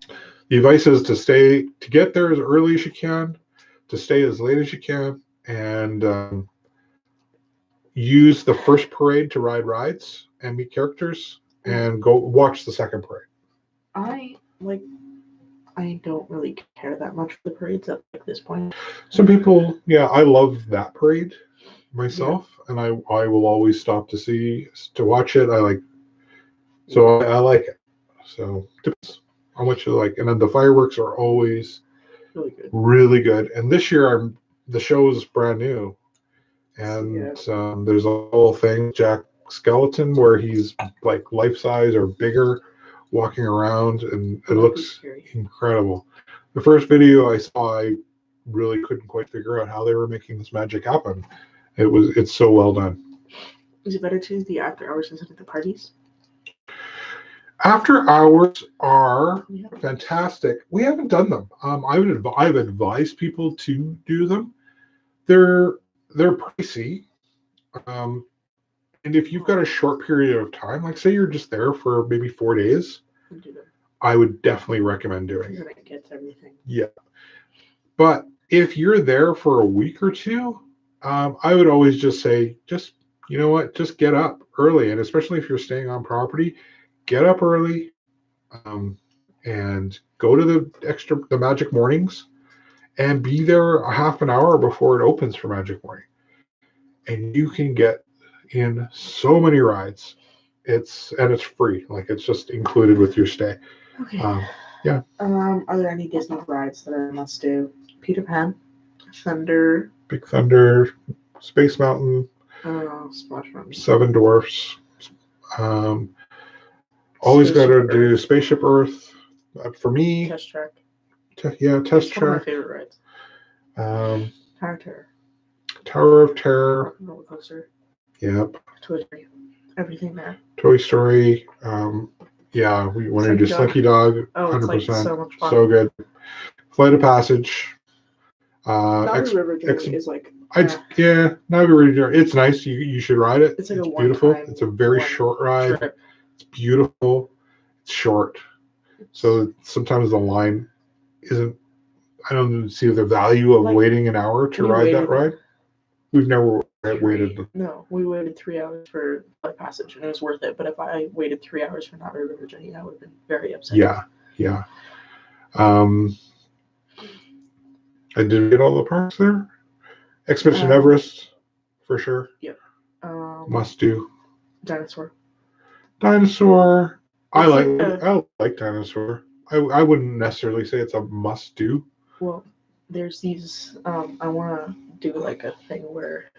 The advice is to get there as early as you can, to stay as late as you can, and use the first parade to ride rides and meet characters, and go watch the second parade. I don't really care that much for the parades at this point. Some people, yeah, I love that parade myself, and I will always stop to watch it. I like it. So depends on what you like. And then the fireworks are always really good. And this year the show is brand new, and there's a whole thing, Jack Skeleton, where he's like life size or bigger, walking around, and it looks incredible. The first video I saw, I really couldn't quite figure out how they were making this magic happen. It's so well done. Is it better to use the after hours instead of the parties? After hours are fantastic. We haven't done them. I've advised people to do them. They're pricey. And if you've got a short period of time, like say you're just there for maybe 4 days, I would definitely recommend doing it. It gets everything. Yeah. But if you're there for a week or two, I would always just say, you know what, just get up early. And especially if you're staying on property, get up early, and go to the Magic Mornings, and be there a half an hour before it opens for Magic Morning. And you can get in so many rides. It's free. Like, it's just included with your stay. Okay. Yeah. Are there any Disney rides that I must do? Peter Pan, Thunder, Big Thunder, Space Mountain, Splash Mountain, Seven Dwarfs. Always got to do Spaceship Earth. For me, Test Track. Test Track. One of my favorite rides. Tower of Terror. Tower of Terror. Roller coaster. Yep. Toy Story. Everything there. Toy Story. Yeah, we want to do Slinky Dog. 100%. It's like so much fun. So good. Flight of Passage. Navi River Journey is like. Navi River Journey. It's nice. You should ride it. It's like it's beautiful. It's a very short ride. Trip. It's beautiful. It's short. So sometimes the line isn't. I don't see the value of waiting an hour to ride that ride. We've never waited. No, we waited 3 hours for Flight Passage, and it was worth it. But if I waited 3 hours for Navi River Journey, I would have been very upset. Yeah. I did get all the parks there. Expedition Everest, for sure. Yep. Must do. Dinosaur. I like Dinosaur. I wouldn't necessarily say it's a must do. Well, there's these. I want to do like a thing where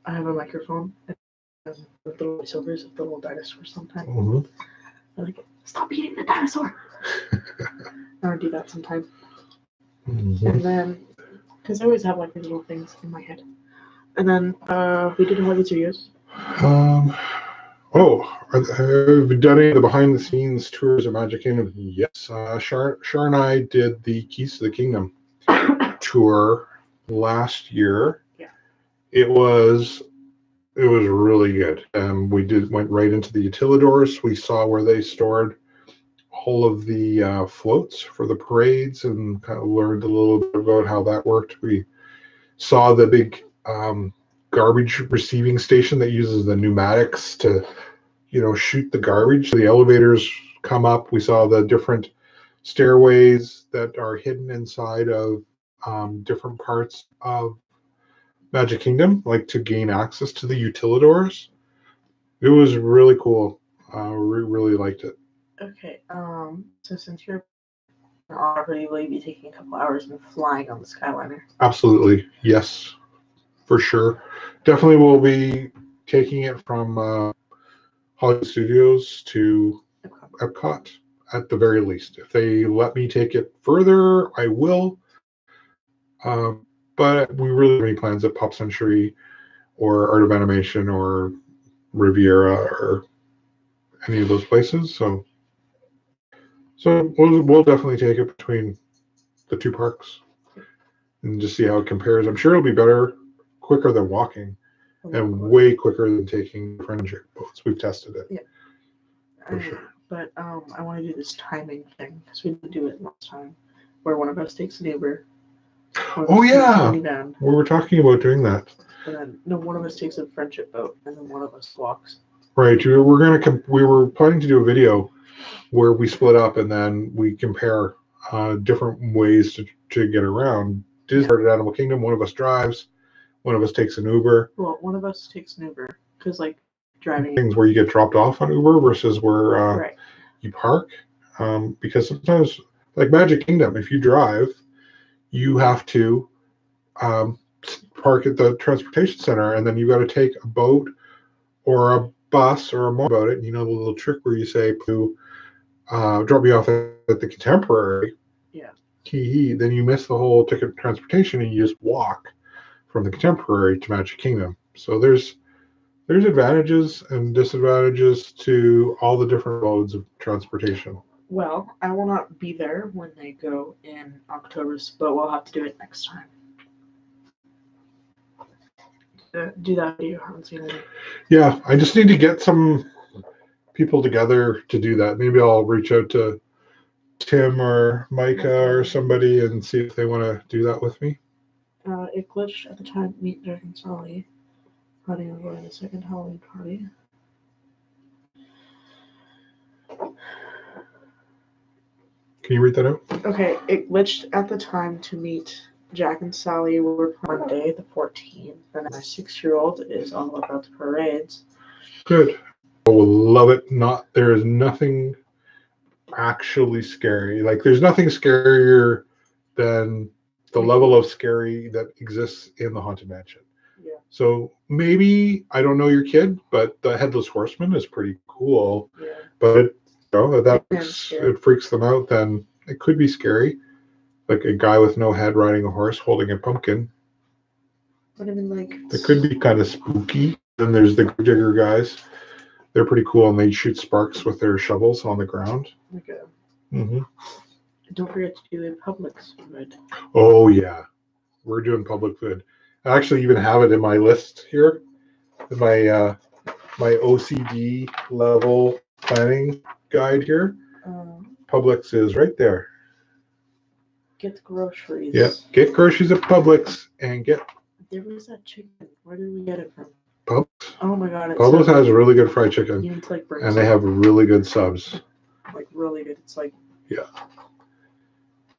I have a microphone and with little voiceovers of the little dinosaurs sometimes. Mm-hmm. I'm like, stop eating the dinosaur. I want to do that sometime. Mm-hmm. And then, because I always have like these little things in my head. And then we did Hollywood Studios. Have we done any of the behind the scenes tours of Magic Kingdom? Yes. Shar and I did the Keys to the Kingdom tour last year. Yeah. It was really good. Went right into the utilidors. We saw where they stored all of the floats for the parades, and kind of learned a little bit about how that worked. We saw the big garbage receiving station that uses the pneumatics to, shoot the garbage. The elevators come up. We saw the different stairways that are hidden inside of different parts of Magic Kingdom, like to gain access to the utilidors. It was really cool. Really liked it. Okay. So since you're already will be taking a couple hours and flying on the Skyliner? Absolutely, yes, for sure. Definitely will be taking it from Hollywood Studios to Okay. Epcot at the very least. If they let me take it further, I will. But we really have any plans at Pop Century or Art of Animation or Riviera or any of those places. So we'll definitely take it between the two parks and just see how it compares. I'm sure it'll be better, quicker than walking, and way quicker than taking friendship boats. We've tested it. Yeah. For sure. But I want to do this timing thing because we didn't do it last time, where one of us takes an Uber. Oh yeah, we were talking about doing that. And then one of us takes a friendship boat, and then one of us walks. Right. We were planning to do a video where we split up and then we compare different ways to get around. Disney started Animal Kingdom. One of us drives. One of us takes an Uber. Well, one of us takes an Uber because driving things where you get dropped off on Uber versus where right. you park. Because sometimes, like Magic Kingdom, if you drive, you have to park at the transportation center, and then you got to take a boat or a bus or a motorboat. And you know the little trick where you say to drop me off at the Contemporary. Yeah. Then you miss the whole ticket transportation, and you just walk from the Contemporary to Magic Kingdom. So there's advantages and disadvantages to all the different modes of transportation. Well, I will not be there when they go in October, but we'll have to do it next time. Do that video. I haven't seen it. Yeah, I just need to get some people together to do that. Maybe I'll reach out to Tim or Micah or somebody and see if they want to do that with me. It glitched at the time to meet Jack and Sally. Planning on going to the second Halloween party. Can you read that out? Okay, it glitched at the time to meet Jack and Sally. We were Monday, the 14th, and my 6-year-old is all about the parades. Good. I will love it. There is nothing actually scary. Like there's nothing scarier than the level of scary that exists in the Haunted Mansion. Yeah. So maybe, I don't know your kid, but the Headless Horseman is pretty cool. Yeah. But it freaks them out, then it could be scary. Like a guy with no head riding a horse holding a pumpkin. But I mean, it could be kind of spooky. Then there's the Digger guys. They're pretty cool, and they shoot sparks with their shovels on the ground. Okay. Mm-hmm. Don't forget to do the Publix food. Oh yeah, we're doing public food. I actually even have it in my list here, my OCD level planning guide here. Publix is right there. Get groceries. Yeah, get groceries at Publix and get. There was that chicken. Where did we get it from? Publix. Oh my god! Publix has really good fried chicken, you need to, and they have really good subs. Like really good. It's like. Yeah.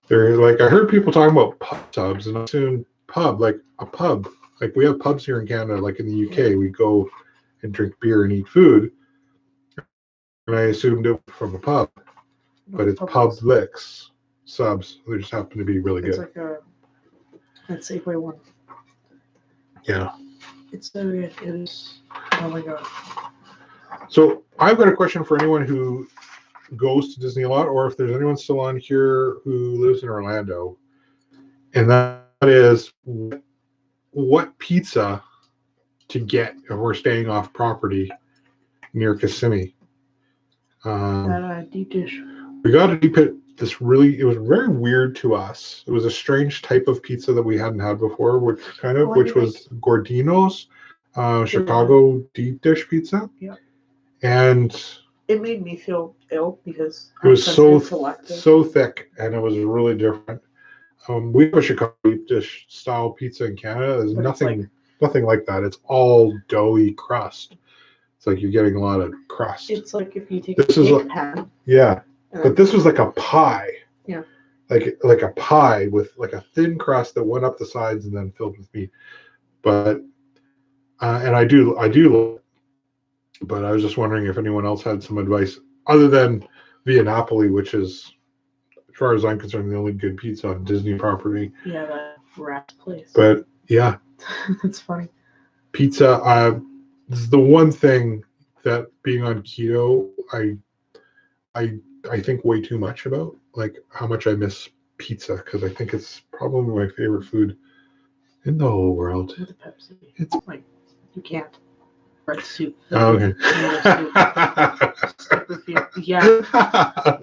They're like, I heard people talking about pub subs, and I assumed pub, like a pub. Like we have pubs here in Canada, like in the UK, we go and drink beer and eat food. And I assumed it was from a pub, but it's Publix subs. They just happen to be really good. It's like that Safeway one. Yeah. It's so good. It is. Oh my god. So I've got a question for anyone who goes to Disney a lot, or if there's anyone still on here who lives in Orlando, and that is what pizza to get if we're staying off property near Kissimmee. Deep dish. We got a deep it. It was very weird to us. It was a strange type of pizza that we hadn't had before, which was Gordino's Chicago deep dish pizza. Yeah. And it made me feel ill because it was so thick, and it was really different. We have a Chicago deep dish style pizza in Canada. There's nothing like that. It's all doughy crust. It's like you're getting a lot of crust. It's like if you take a cake pan. Yeah, but this was like a pie. Yeah. Like a pie with like a thin crust that went up the sides and then filled with meat. But and I do love it. But I was just wondering if anyone else had some advice other than Via Napoli, which is, as far as I'm concerned, the only good pizza on Disney property. Yeah, that rat place. But yeah. That's funny. Pizza. this is the one thing that being on keto, I I think way too much about, like how much I miss pizza, because I think it's probably my favorite food in the whole world. With the Pepsi. It's like you can't. Red soup. oh, okay. Yeah.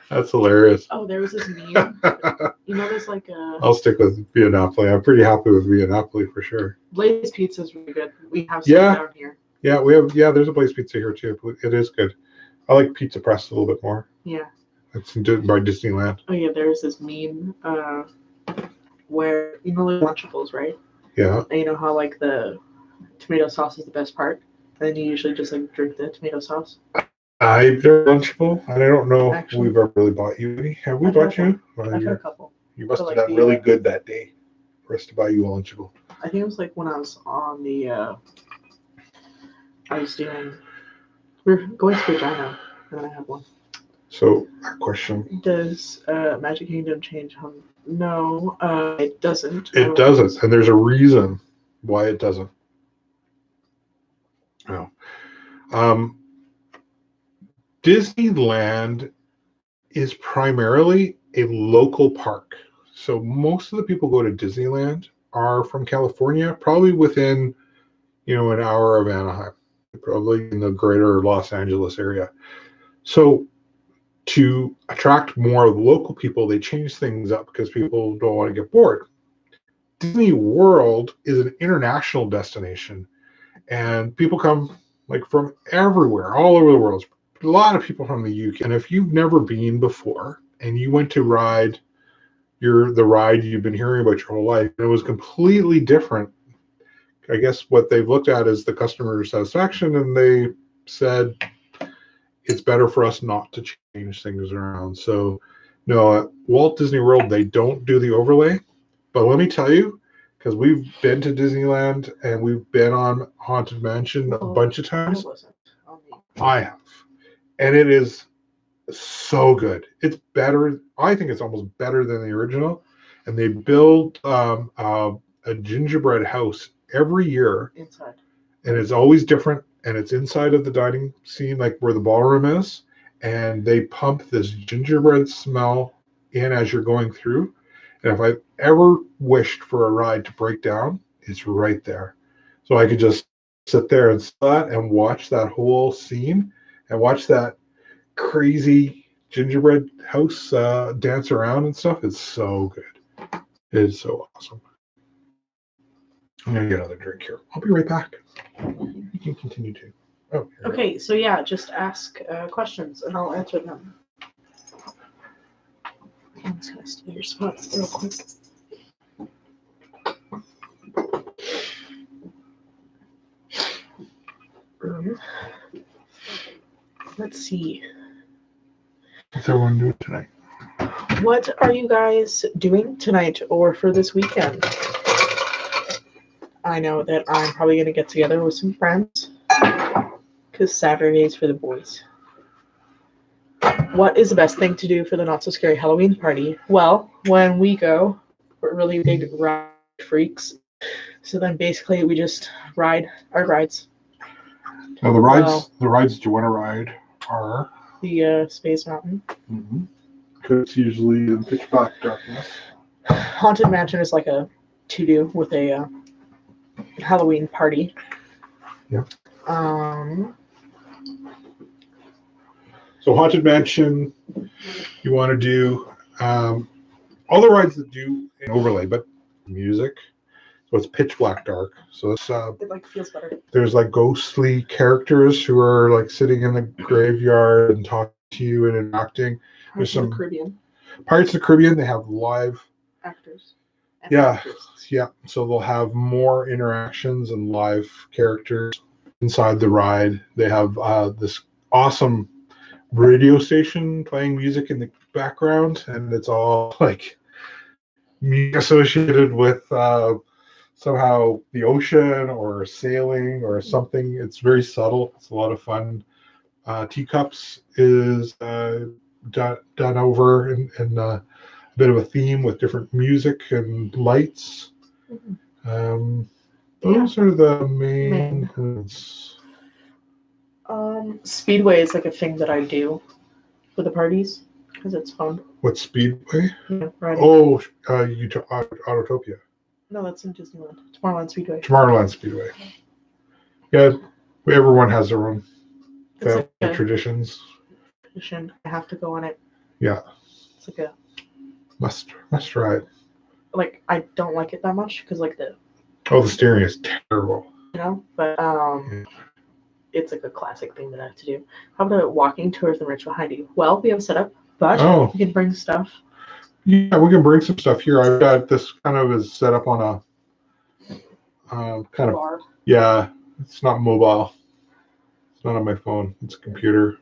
That's hilarious. Oh, there was this meme. You know, there's like a I'll stick with Via Napoli. I'm pretty happy with Via Napoli for sure. Blaze Pizza is really good. We have some down here. Yeah, we have. Yeah, there's a Blaze Pizza here too. It is good. I like Pizza Press a little bit more. Yeah. It's by Disneyland. Oh yeah, there's this meme where you know like Lunchables, right? Yeah. And you know how like the tomato sauce is the best part, and then you usually just like drink the tomato sauce. I've done Lunchable, and I don't know if we've ever really bought you any. Have we bought you? I've had a couple. You must have done really good that day for us to buy you a Lunchable. I think it was like when I was on the. We're going to Regina, and then I have one. So, a question. Does Magic Kingdom change home? No, it doesn't. It doesn't, and there's a reason why it doesn't. No. Disneyland is primarily a local park. So most of the people who go to Disneyland are from California, probably within, an hour of Anaheim, probably in the greater Los Angeles area. So to attract more of the local people, they change things up because people don't want to get bored. Disney World is an international destination, and people come like from everywhere, all over the world. A lot of people from the UK. And if you've never been before and you went to ride the ride you've been hearing about your whole life, and it was completely different, I guess what they've looked at is the customer satisfaction, and they said it's better for us not to change things around. So no, at Walt Disney World, they don't do the overlay. But let me tell you, because we've been to Disneyland and we've been on Haunted Mansion a bunch of times. I have. And it is so good. It's better. I think it's almost better than the original. And they build a gingerbread house every year. Inside. And it's always different. And it's inside of the dining scene, like where the ballroom is. And they pump this gingerbread smell in as you're going through. And if I've ever wished for a ride to break down, it's right there. So I could just sit there and sit and watch that whole scene and watch that crazy gingerbread house dance around and stuff. It's so good. It is so awesome. I'm going to get another drink here. I'll be right back. You can continue to. Oh, okay, so yeah, just ask questions and I'll answer them. I'm just going to steal your spots real quick. Let's see. What's everyone doing tonight? What are you guys doing tonight or for this weekend? I know that I'm probably going to get together with some friends because Saturday's for the boys. What is the best thing to do for the Not So Scary Halloween party? Well, when we go, we're really big ride freaks. So then basically we just ride our rides. Now the rides that you want to ride are the Space Mountain. Mm-hmm. It's usually in pitch black darkness. Haunted Mansion is like a to-do with a Halloween party. Yep. So Haunted Mansion, you want to do all the rides that do an overlay, but music. So it's pitch black dark. So it's it like feels better. There's like ghostly characters who are like sitting in the graveyard and talking to you and interacting. There's some Caribbean. Pirates of the Caribbean. They have live actors. Yeah. So they'll have more interactions and live characters inside the ride. They have this awesome radio station playing music in the background, and it's all like music associated with somehow the ocean or sailing or something. It's very subtle. It's a lot of fun. Teacups is done over in a bit of a theme with different music and lights. Those are the main. Speedway is like a thing that I do for the parties because it's fun. What Speedway? Yeah, riding. Oh, Autotopia. No, that's in Disneyland. Tomorrowland Speedway. Tomorrowland Speedway. Yeah, everyone has their own It's family like a traditions. tradition. I have to go on it. Yeah. It's like a Must ride. like I don't like it that much because like the steering is terrible. but it's like a classic thing that I have to do. How about walking tours the rich behind you? Well, we have a setup, but you can bring stuff. Yeah, we can bring some stuff here. I've got this kind of is set up on a kind of bar. Yeah, it's not mobile. It's not on my phone. It's a computer.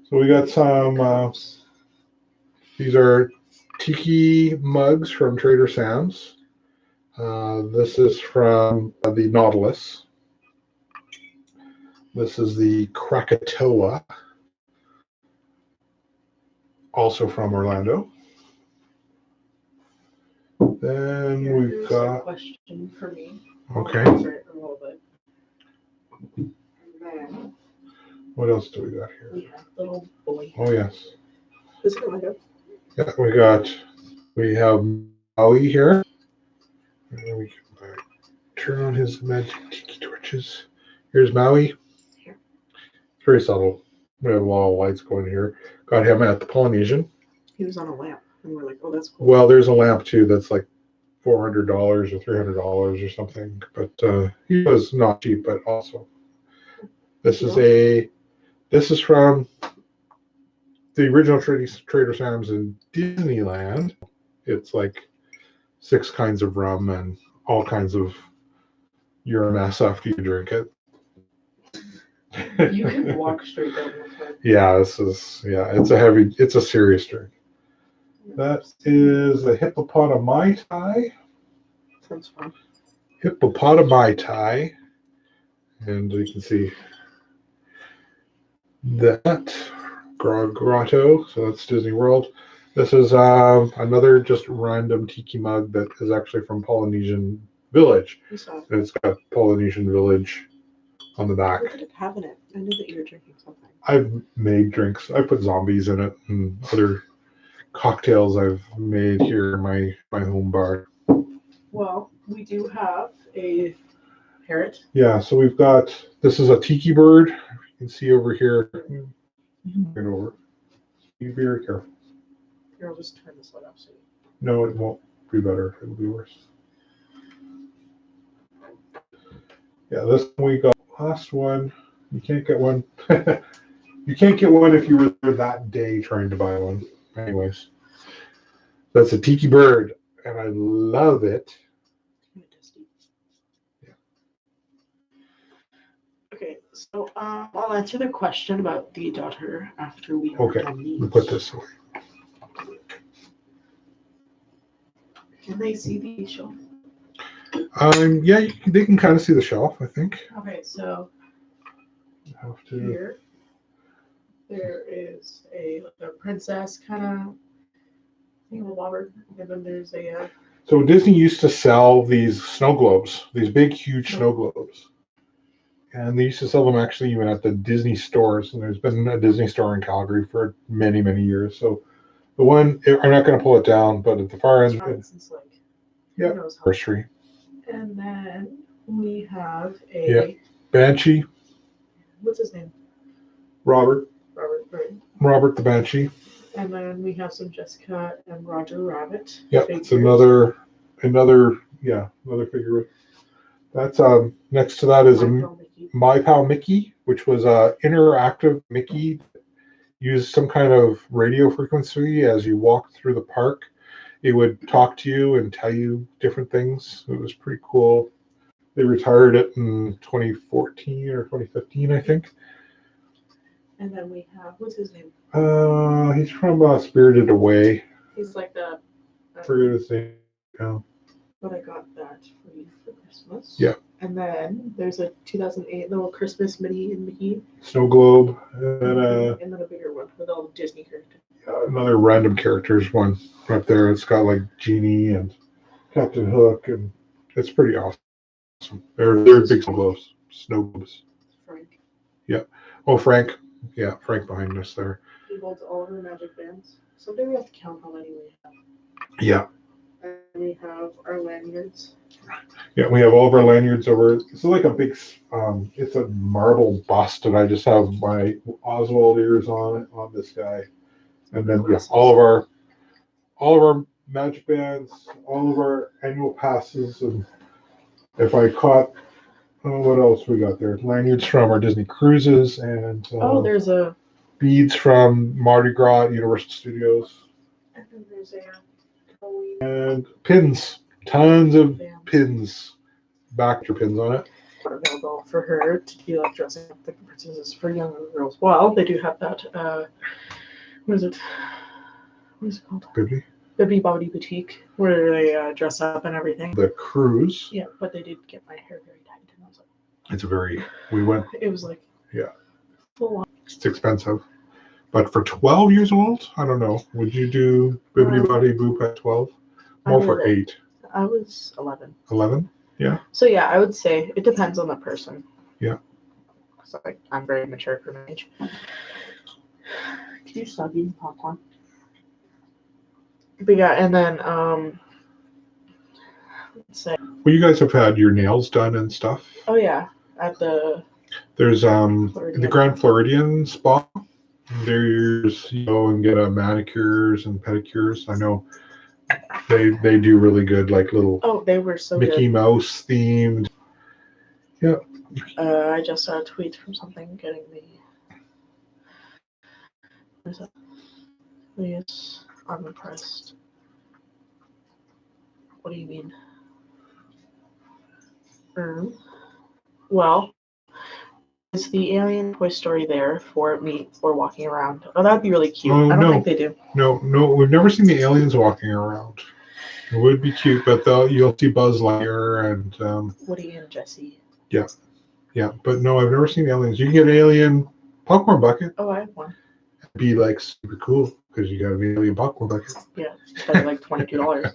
So we got some. These are tiki mugs from Trader Sam's. This is from the Nautilus. This is the Krakatoa, also from Orlando. Then we've got a question for me. Okay. Then what else do we got here? we have little boy. Oh yes. Is it like a... Yeah, we have Moly here. And then we can turn on his magic tiki torches. Here's Maui. Here. It's very subtle. We have a lot of lights going here. Got him at the Polynesian. He was on a lamp, and we're like, oh, that's cool. Well, there's a lamp too that's like $400 or $300 or something, but he was not cheap. But also, this is from the original Trader Sam's in Disneyland. It's like 6 kinds of rum and all kinds of you're a mess after you drink it. You can walk straight down with it. Yeah, it's a serious drink. That is a hippopotami Thai. Sounds fun. Hippopotami Thai. And you can see that grotto. So that's Disney World. This is another just random tiki mug that is actually from Polynesian Village. And it's got Polynesian Village on the back. What did it have in it? I knew that you were drinking something. I've made drinks. I put zombies in it and other cocktails I've made here in my home bar. Well, we do have a parrot. Yeah, so we've got, this is a tiki bird. You can see over here. Right over. Be very careful. Here, I'll just turn this light off. So No, it won't be better. It'll be worse. Yeah, this one we got. Last one. You can't get one. You can't get one if you were there that day trying to buy one. Anyways, that's a tiki bird, and I love it. Yeah. Okay, so I'll answer the question about the daughter after we are done these. We'll put this away. Can they see the shelf? Yeah, they can kind of see the shelf, I think. Okay, so You have to. here there is a princess kind of thingamabobber, and then there's a. So Disney used to sell these snow globes, these big, huge snow globes, and they used to sell them actually even at the Disney stores. And there's been a Disney store in Calgary for many, many years. So the one, I'm not going to pull it down, but at the far end, yeah, nursery. And then we have a Banshee. What's his name? Robert. Right. Robert the Banshee. And then we have some Jessica and Roger Rabbit. Yep, it's another figure. That's next to that is My Pal Mickey, which was a interactive Mickey. Used some kind of radio frequency as you walked through the park. It would talk to you and tell you different things. It was pretty cool. They retired it in 2014 or 2015, I think. And then we have, what's his name? He's from Spirited Away. He's like the. I forget his name. Yeah. But I got that for you for Christmas. Yeah. And then there's a 2008 little Christmas Minnie and Mickey. Snow globe. And then a bigger one with all the Disney characters. Another random characters one right there. It's got like Genie and Captain Hook and It's pretty awesome. They're big globes, snow globes. Frank. Yeah. Oh, Frank. Yeah, Frank behind us there. He holds all of our magic bands. Someday we have to count how many we have. Yeah. And we have our lanyards. Yeah, we have all of our lanyards over. It's like a big, it's a marble bust, and I just have my Oswald ears on this guy, and then yeah, all of our magic bands, all of our annual passes, and if I caught, oh, what else we got there? Lanyards from our Disney cruises, and There's a beads from Mardi Gras at Universal Studios, and then there's a Halloween and pins, tons of band. pins, backer pins on it. Available for her to do like dressing up the princesses for younger girls. Well, they do have that. What is it? What is it called? Bibby. Bibby Bobbity Boutique, where they dress up and everything. The cruise. Yeah, but they did get my hair very tight, and I was like, It's very. We went. it was like, Yeah. Full on. It's expensive, but for 12 years old, I don't know. Would you do Bibbidi Bobbidi Boop at 12? More for 8. I was 11. 11? Yeah. So yeah, I would say it depends on the person. Yeah. So I'm very mature for my age. Could you stop eating popcorn? But yeah, and then let's say. Well, you guys have had your nails done and stuff. Oh yeah, at the. There's the Grand Floridian spa. There's you go and get a manicures and pedicures. I know they do really good, like little. Oh, they were so Mickey good. Mouse themed. Yeah. I just saw a tweet from something getting the. What is that? Yes, I'm impressed. What do you mean? Well, is the alien Toy Story there for me or walking around? Oh, that'd be really cute. Oh, I don't no. think they do. No, we've never seen the aliens walking around. It would be cute, but you'll see Buzz Lightyear and Woody and Jesse. Yeah, but no, I've never seen aliens. You can get an alien popcorn bucket. Oh, I have one. It'd be like super cool because you got an alien popcorn bucket. Yeah, it's probably like $22.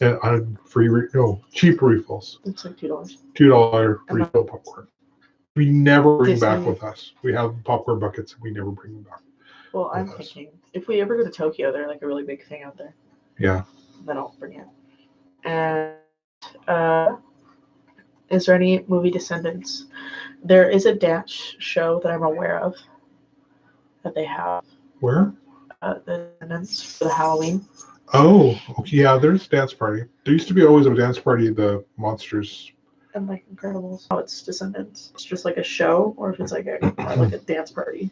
And on cheap refills. It's like $2. $2 refill popcorn. We never bring Disney. back with us. We have popcorn buckets and we never bring them back. Well, I'm thinking if we ever go to Tokyo, they're like a really big thing out there. Yeah. Then I'll bring it. And is there any movie descendants? There is a dance show that I'm aware of that they have. Where? The descendants for the Halloween. Oh, okay, yeah, there's a dance party. There used to be always a dance party, the Monsters. And like Incredibles. Oh, it's Descendants. It's just like a show, or if it's like a dance party.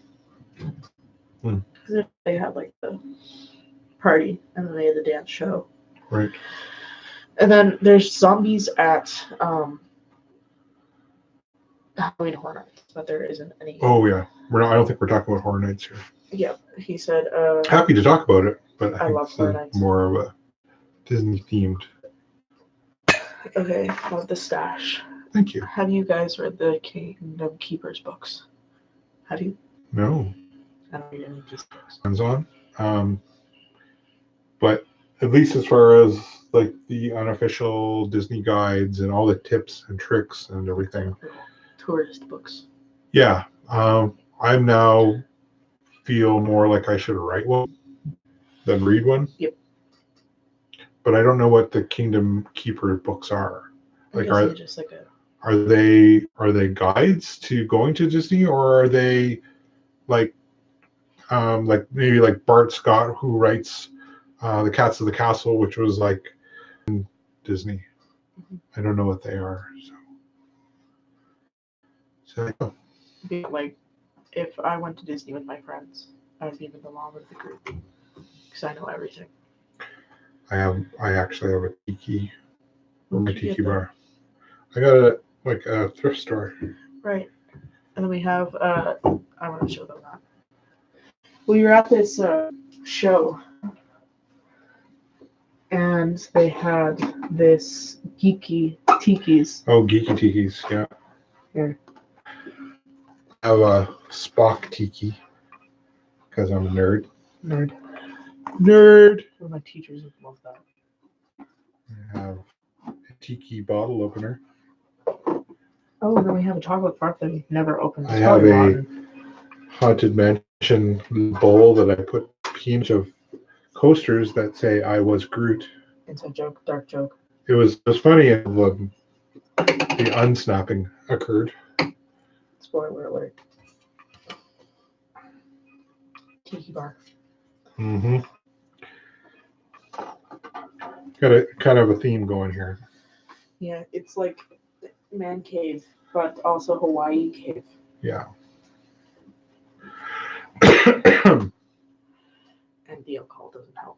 Because they had like the party, and then they had the dance show. Right. And then there's zombies at Halloween Horror Nights, but there isn't any. Oh yeah, I don't think we're talking about Horror Nights here. Yeah, he said. Happy to talk about it, but I love Horror Nights. More of a Disney themed. Okay, love the stash. Thank you. Have you guys read the Kingdom Keepers books? Have you? No. I don't read any of these books. Hands-on. But at least as far as like the unofficial Disney guides and all the tips and tricks and everything. Tourist books. Yeah. I now feel more like I should write one than read one. Yep. But I don't know what the Kingdom Keeper books are. Like are just like are they guides to going to Disney, or are they like maybe like Bart Scott, who writes The Cats of the Castle, which was like in Disney. Mm-hmm. I don't know what they are. So like if I went to Disney with my friends, I would be in the along with the group because I know everything. I actually have a tiki. My tiki bar. I got it like a thrift store. Right. And then we have I want to show them that. We were at this show and they had this geeky tikis. Oh, geeky tikis, yeah. Yeah. I have a Spock tiki because I'm a nerd. Nerd. Nerd. One of my teachers would love that. I have tiki bottle opener. Oh, and then we have a chocolate fart that we've never opened. I It's have probably a rotten. Haunted Mansion bowl that I put peach of coasters that say I was Groot. It's a joke, dark joke. It was funny until the unsnapping occurred. Spoiler alert. Tiki bar. Mm-hmm. Got a kind of a theme going here. Yeah, it's like man cave, but also Hawaii cave. Yeah. And the alcohol doesn't help.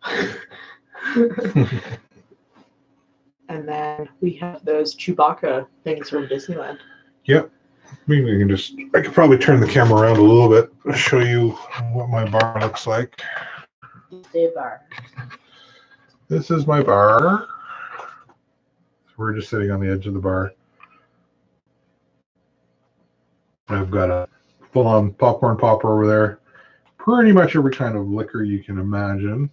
And then we have those Chewbacca things from Disneyland. Yep. Maybe we can I could probably turn the camera around a little bit to show you what my bar looks like. The bar. This is my bar. We're just sitting on the edge of the bar. I've got a full-on popcorn popper over there. Pretty much every kind of liquor you can imagine.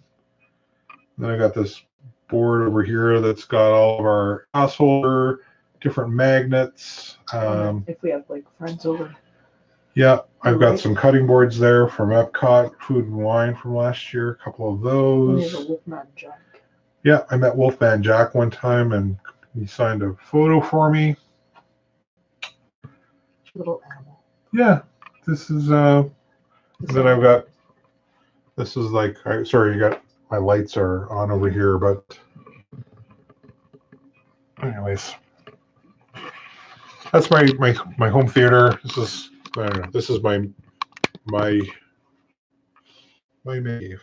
Then I got this board over here that's got all of our glass holder, different magnets. If we have like friends over. Yeah, I've got some cutting boards there from Epcot, Food and Wine from last year, a couple of those. We have a Wolfman Jack. Yeah, I met Wolfman Jack one time and he signed a photo for me. Little animal. Yeah, this is then I've got, this is like, sorry, you got, my lights are on over here, but anyways, that's my home theater. This is my cave.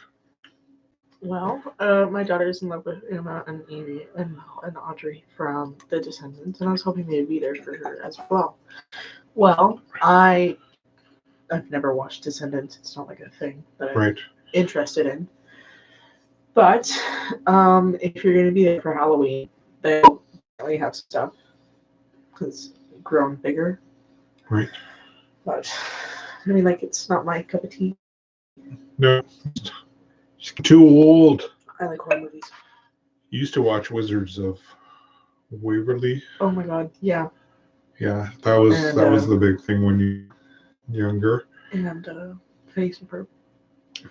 Well, my daughter's in love with Emma and Amy and Audrey from The Descendants, and I was hoping they'd be there for her as well. Well, I've never watched Descendants. It's not like a thing that I'm interested in. But if you're going to be there for Halloween, they'll probably have stuff because grown bigger. Right. But I mean, like, it's not my cup of tea. No, it's too old. I like horror movies. You used to watch Wizards of Waverly. Oh my god, yeah. Yeah, that was the big thing when you were younger. And Phineas and Ferb.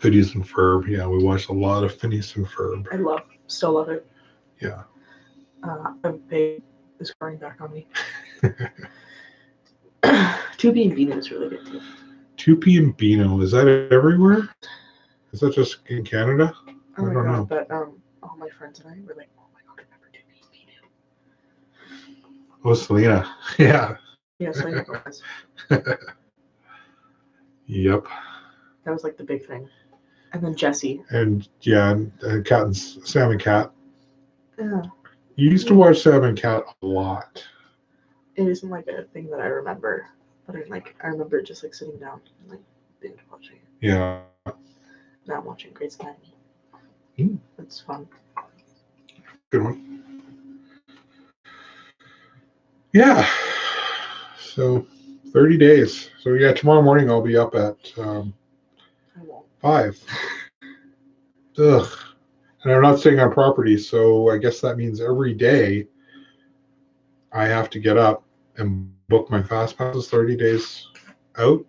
Phineas and Ferb. Yeah, we watched a lot of Phineas and Ferb. Still love it. Yeah. Pay is crying back on me. 2P and Beano is really good too. 2P and Beano, is that everywhere? Is that just in Canada? I don't know. But all my friends and I were like, oh my god, remember 2P and Beano? Oh, Selena. Yeah. Yeah, Selena Gomez. Yep. That was like the big thing. And then Jessie. And yeah, and Cat and Sam and Cat. Yeah. You used to watch Sam and Cat a lot. It isn't like a thing that I remember, but I remember just like sitting down and like binge watching it. Yeah. Now I'm watching Grey's Anatomy. It's fun. Good one. Yeah. So 30 days. So yeah, tomorrow morning I'll be up at 5. Ugh. And I'm not staying on property, so I guess that means every day I have to get up and book my fast passes 30 days out.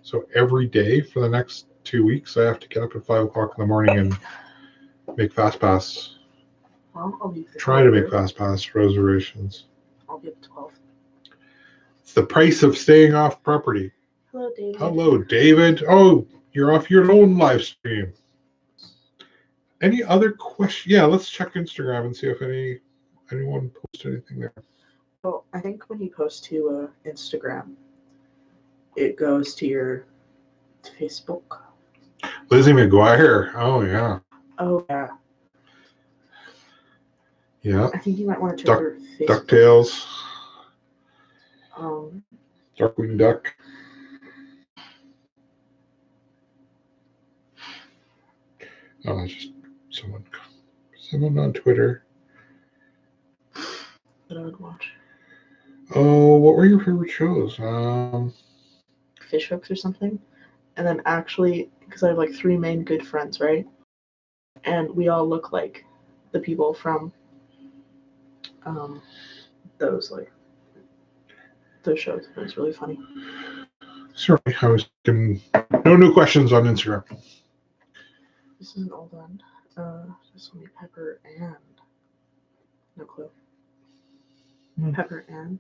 So every day for the next 2 weeks, I have to get up at 5 o'clock in the morning and make fast pass. Well, I'll be try to make fast pass reservations. I'll be at 12. It's the price of staying off property. Hello, David. Hello, David. Oh, you're off your own live stream. Any other questions? Yeah, let's check Instagram and see if anyone posted anything there. Well, I think when you post to Instagram, it goes to your Facebook. Lizzie McGuire. Oh, yeah. Oh, yeah. Yeah. I think you might want to check your Facebook. DuckTales. Darkwing Duck. Oh, that's just someone on Twitter. That I would watch. Oh, what were your favorite shows? Fish hooks or something. And then actually, because I have like 3 main good friends, right? And we all look like the people from those shows. It was really funny. Sorry, I was getting no new questions on Instagram. This is an old one. Just only Pepper and no clue. Pepper and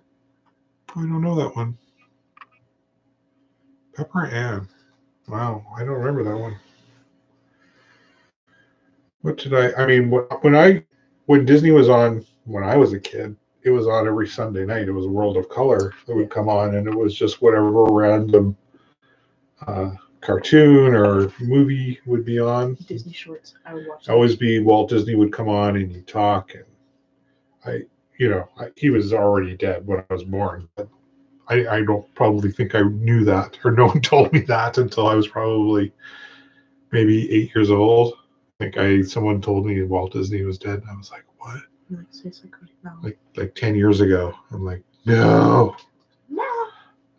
I don't know that one. Pepper Ann. Wow, I don't remember that one. What did I mean, when Disney was on when I was a kid, it was on every Sunday night. It was World of Color that would come on, and it was just whatever random cartoon or movie would be on. Disney shorts. I would watch. Always be Walt Disney would come on and he'd talk, and he was already dead when I was born, but I don't probably think I knew that, or no one told me that until I was probably maybe 8 years old. I think someone told me Walt Disney was dead, and I was like, what? Like 10 years ago. I'm like, no,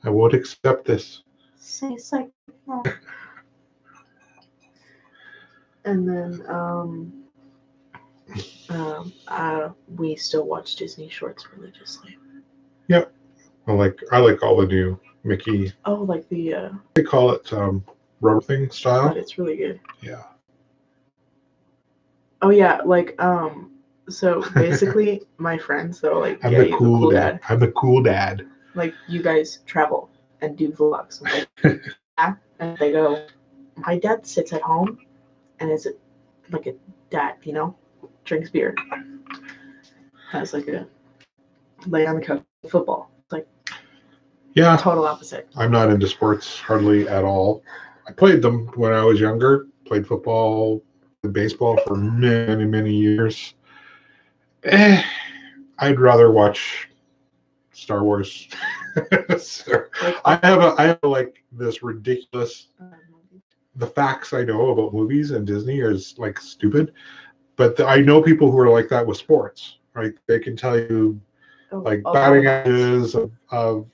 I won't accept this. And then we still watch Disney shorts religiously. Yep. I like all the new Mickey. Oh, like the they call it rubber thing style. But it's really good. Yeah. Oh yeah, like so basically my friends though, like I'm the cool dad. I'm the cool dad. Like you guys travel and do vlogs. And like, and they go, my dad sits at home and is like a dad, drinks beer. Has like a lay on the couch football. It's like total opposite. I'm not into sports hardly at all. I played them when I was younger, played football, baseball for many, many years. I'd rather watch Star Wars. So, I have like this ridiculous. The facts I know about movies and Disney is like stupid, but I know people who are like that with sports. Right? They can tell you like batting averages of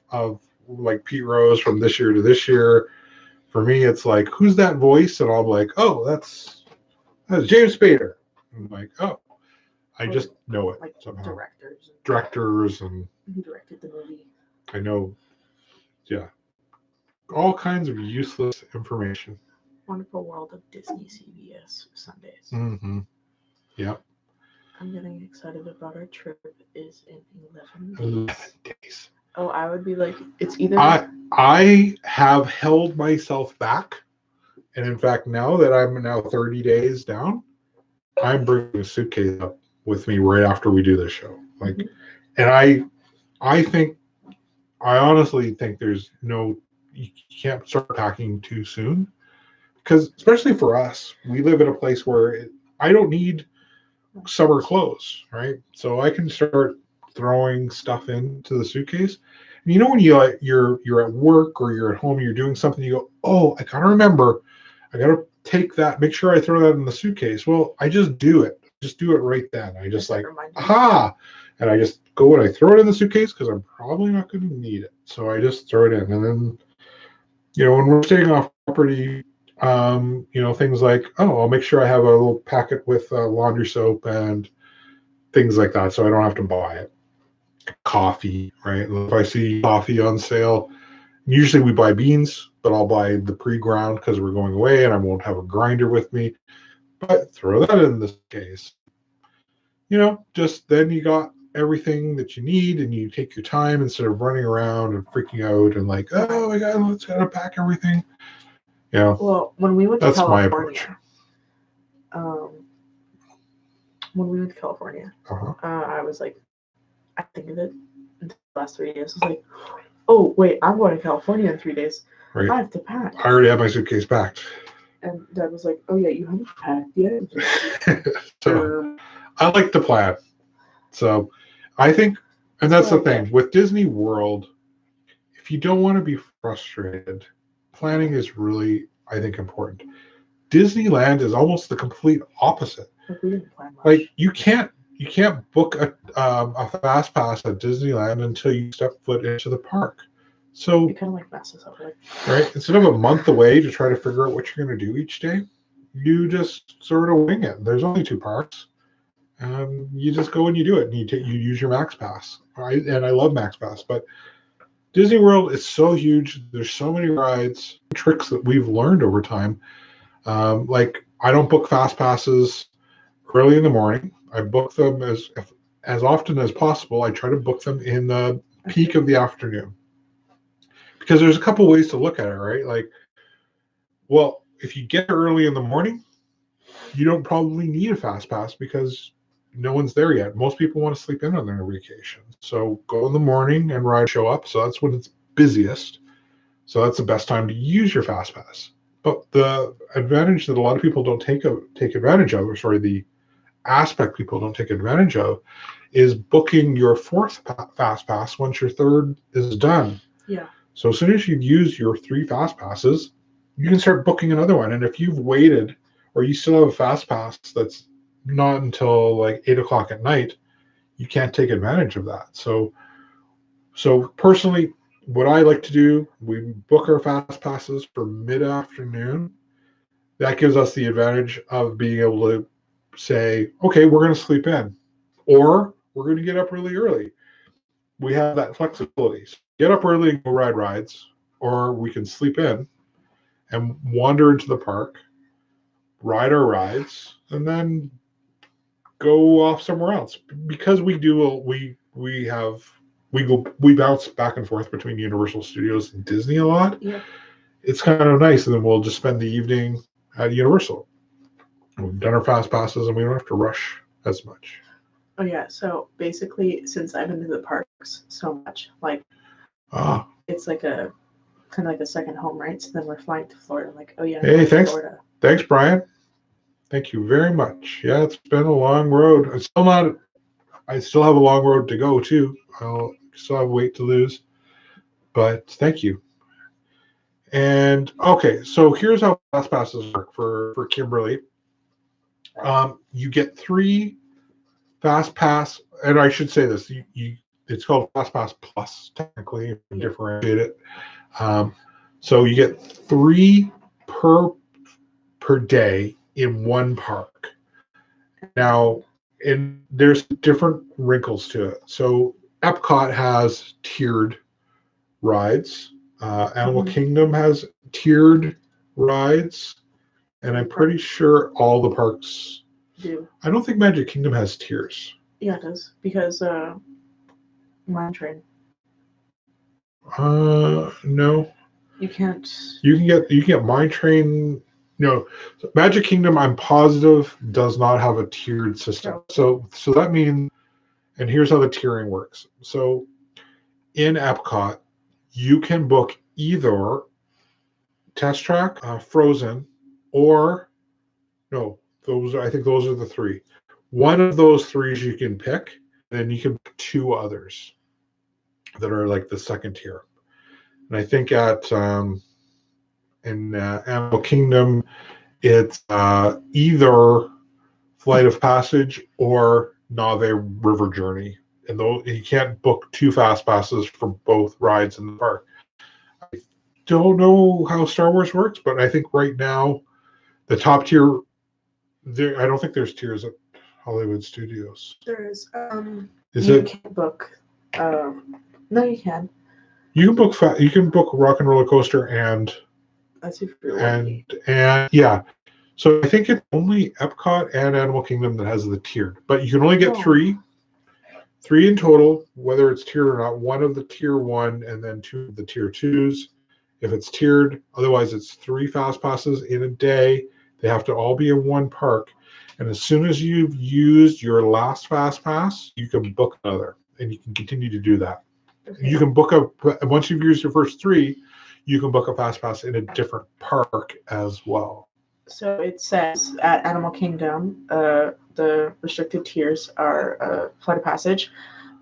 like Pete Rose from this year to this year. For me, it's like, who's that voice? And I'm like, oh, that's James Spader. I'm like, oh, I just know it like somehow. Directors and who directed the movie. I know, yeah, all kinds of useless information. Wonderful World of Disney CBS Sundays. Mm-hmm. Yep. I'm getting excited about our trip. Is in 11 days. 11 days. Oh, I would be like, it's either. I have held myself back, and in fact, now that I'm 30 days down, I'm bringing a suitcase up with me right after we do this show. Like, and I honestly think you can't start packing too soon, because especially for us, we live in a place where I don't need summer clothes, right? So I can start throwing stuff into the suitcase. And when you're at work or you're at home, you're doing something, you go, oh, I gotta remember, I gotta take that, make sure I throw that in the suitcase. Well, I just do it right then. I just like, aha, and I just go and I throw it in the suitcase because I'm probably not going to need it. So I just throw it in, and then when we're staying off property, things like, oh, I'll make sure I have a little packet with laundry soap and things like that, so I don't have to buy it. Coffee, right? If I see coffee on sale, usually we buy beans, but I'll buy the pre-ground because we're going away and I won't have a grinder with me. But throw that in this case. Just then you got everything that you need, and you take your time instead of running around and freaking out and like, oh my God, let's gotta pack everything. Well, when we went to California, my approach. When we went to California, I was like, I think of it in the last 3 days. I was like, oh wait, I'm going to California in 3 days. Right. I have to pack. I already have my suitcase packed. And Dad was like, oh yeah, you haven't packed yet. So I like to plan. So I think, and that's the thing with Disney World, if you don't want to be frustrated, planning is really, I think, important. Disneyland is almost the complete opposite. We didn't plan much. Like you can't book a fast pass at Disneyland until you step foot into the park. So it kind of like messes up, right? Instead of a month away to try to figure out what you're going to do each day, you just sort of wing it. There's only 2 parks, You just go and you do it, and you use your Max Pass. And I love Max Pass, but Disney World is so huge. There's so many rides, tricks that we've learned over time. Like I don't book fast passes early in the morning. I book them as often as possible. I try to book them in the peak of the afternoon because there's a couple ways to look at it, right? Like, well, if you get there early in the morning, you don't probably need a fast pass because no one's there yet. Most people want to sleep in on their vacation. So go in the morning and ride show up. So that's when it's busiest. So that's the best time to use your fast pass. But the advantage that a lot of people don't take advantage of, or sorry, the aspect people don't take advantage of, is booking your fourth fast pass once your third is done. Yeah. So as soon as you've used your 3 fast passes, you can start booking another one. And if you've waited, or you still have a fast pass that's not until like 8 o'clock at night, you can't take advantage of that. So personally, what I like to do, we book our fast passes for mid-afternoon. That gives us the advantage of being able to say, okay, we're going to sleep in, or we're going to get up really early. We have that flexibility. So get up early and go ride rides, or we can sleep in and wander into the park, ride our rides, and then go off somewhere else. Because we bounce back and forth between Universal Studios and Disney a lot. Yeah. It's kind of nice, and then we'll just spend the evening at Universal. We've done our fast passes, and we don't have to rush as much. Oh yeah. So basically, since I've been to the parks so much, like it's like a kind of like a second home, right? So then we're flying to Florida. Like, oh yeah. Hey, thanks. Florida. Thanks, Brian. Thank you very much. Yeah, it's been a long road. I still have a long road to go too. I'll still have weight to lose, but thank you. And okay, so here's how fast passes work for Kimberly. You get 3 fast pass, and I should say this: it's called Fast Pass Plus, technically, you can differentiate it. So you get 3 per day in one park. Now, and there's different wrinkles to it. So Epcot has tiered rides. Animal Kingdom has tiered rides, and I'm pretty sure all the parks do. I don't think Magic Kingdom has tiers. Yeah, it does, because Mine Train. No. You can't. You can get Mine Train. No, Magic Kingdom, I'm positive, does not have a tiered system. So that means, and here's how the tiering works. So in Epcot, you can book either Test Track, Frozen, or no, I think those are the 3. One of those 3 you can pick, then you can pick 2 others that are like the second tier. And I think in Animal Kingdom, it's either Flight of Passage or Nave River Journey. And though you can't book 2 fast passes for both rides in the park. I don't know how Star Wars works, but I think right now the top tier, I don't think there's tiers at Hollywood Studios. There is. You can't book. No, you can. You can book Rock and Roller Coaster and yeah. So I think it's only Epcot and Animal Kingdom that has the tiered, but you can only get 3 in total, whether it's tiered or not. 1 of the tier 1 and then 2 of the tier 2s. If it's tiered, otherwise it's 3 fast passes in a day. They have to all be in one park. And as soon as you've used your last fast pass, you can book another, and you can continue to do that. Okay. You can book once you've used your first 3, you can book a fast pass in a different park as well. So it says at Animal Kingdom, the restricted tiers are Flight of Passage,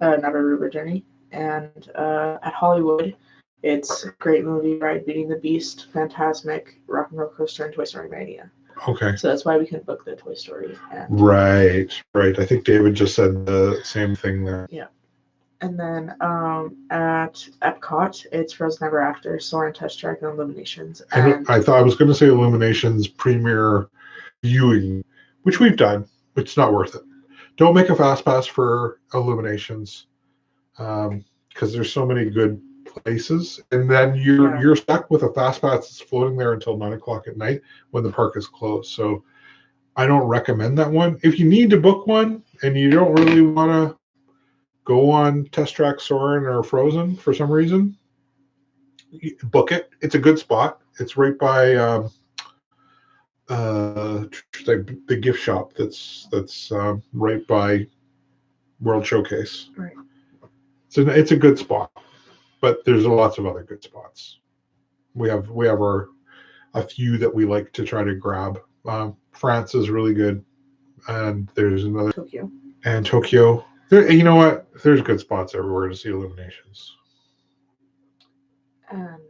Nave River Journey, and at Hollywood, it's Great Movie, Ride, Beauty and the Beast, Fantasmic, Rock and Roller Coaster, and Toy Story Mania. Okay. So that's why we can book the Toy Story. Right. I think David just said the same thing there. Yeah. And then at Epcot, it's Frozen Ever After, Soarin' Test Track, and Illuminations. And I thought I was going to say Illuminations premiere viewing, which we've done. It's not worth it. Don't make a fast pass for Illuminations, because there's so many good places, and then you're stuck with a fast pass that's floating there until 9 o'clock at night when the park is closed. So I don't recommend that one. If you need to book one and you don't really want to go on Test Track Soarin' or Frozen for some reason, book it. It's a good spot. It's right by the gift shop that's right by World Showcase. Right. So it's a good spot, but there's lots of other good spots. We have a few that we like to try to grab. France is really good, and there's another Tokyo. And Tokyo. You know what? There's good spots everywhere to see Illuminations. And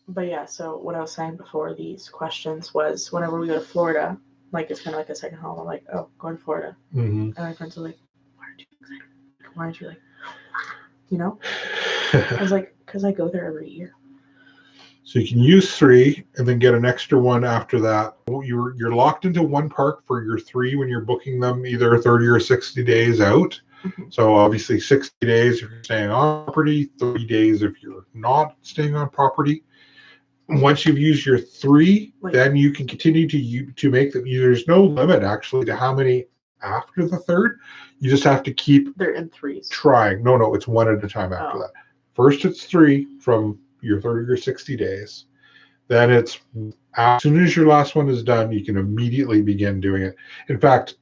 but yeah, so what I was saying before these questions was whenever we go to Florida, like it's kind of like a second home. I'm like, oh, going to Florida. Mm-hmm. And my friends are like, why aren't you excited? Why aren't you like, you know? I was like, because I go there every year. So you can use 3 and then get an extra one after that. You're locked into one park for your 3 when you're booking them either 30 or 60 days out. Mm-hmm. So obviously 60 days if you're staying on property, 30 days if you're not staying on property. Once you've used your 3, then you can continue to make them. There's no limit actually to how many after the 3rd. You just have to keep. They're in 3s. Trying. No, it's one at a time after that. First, it's 3 from your 30 or 60 days. Then it's as soon as your last one is done, you can immediately begin doing it. In fact,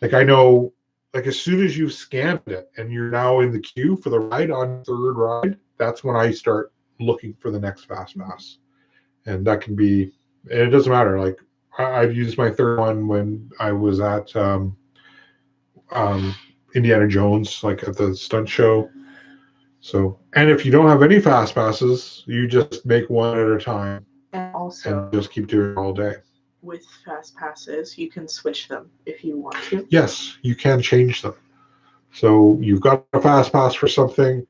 like I know, like as soon as you've scanned it and you're now in the queue for the ride on 3rd ride, that's when I start looking for the next fast pass. And that can be, and it doesn't matter. Like I've used my 3rd one when I was at Indiana Jones, like at the stunt show. So, and if you don't have any fast passes, you just make one at a time. And also, and just keep doing it all day. With fast passes, you can switch them if you want to. Yes, you can change them. So you've got a fast pass for something,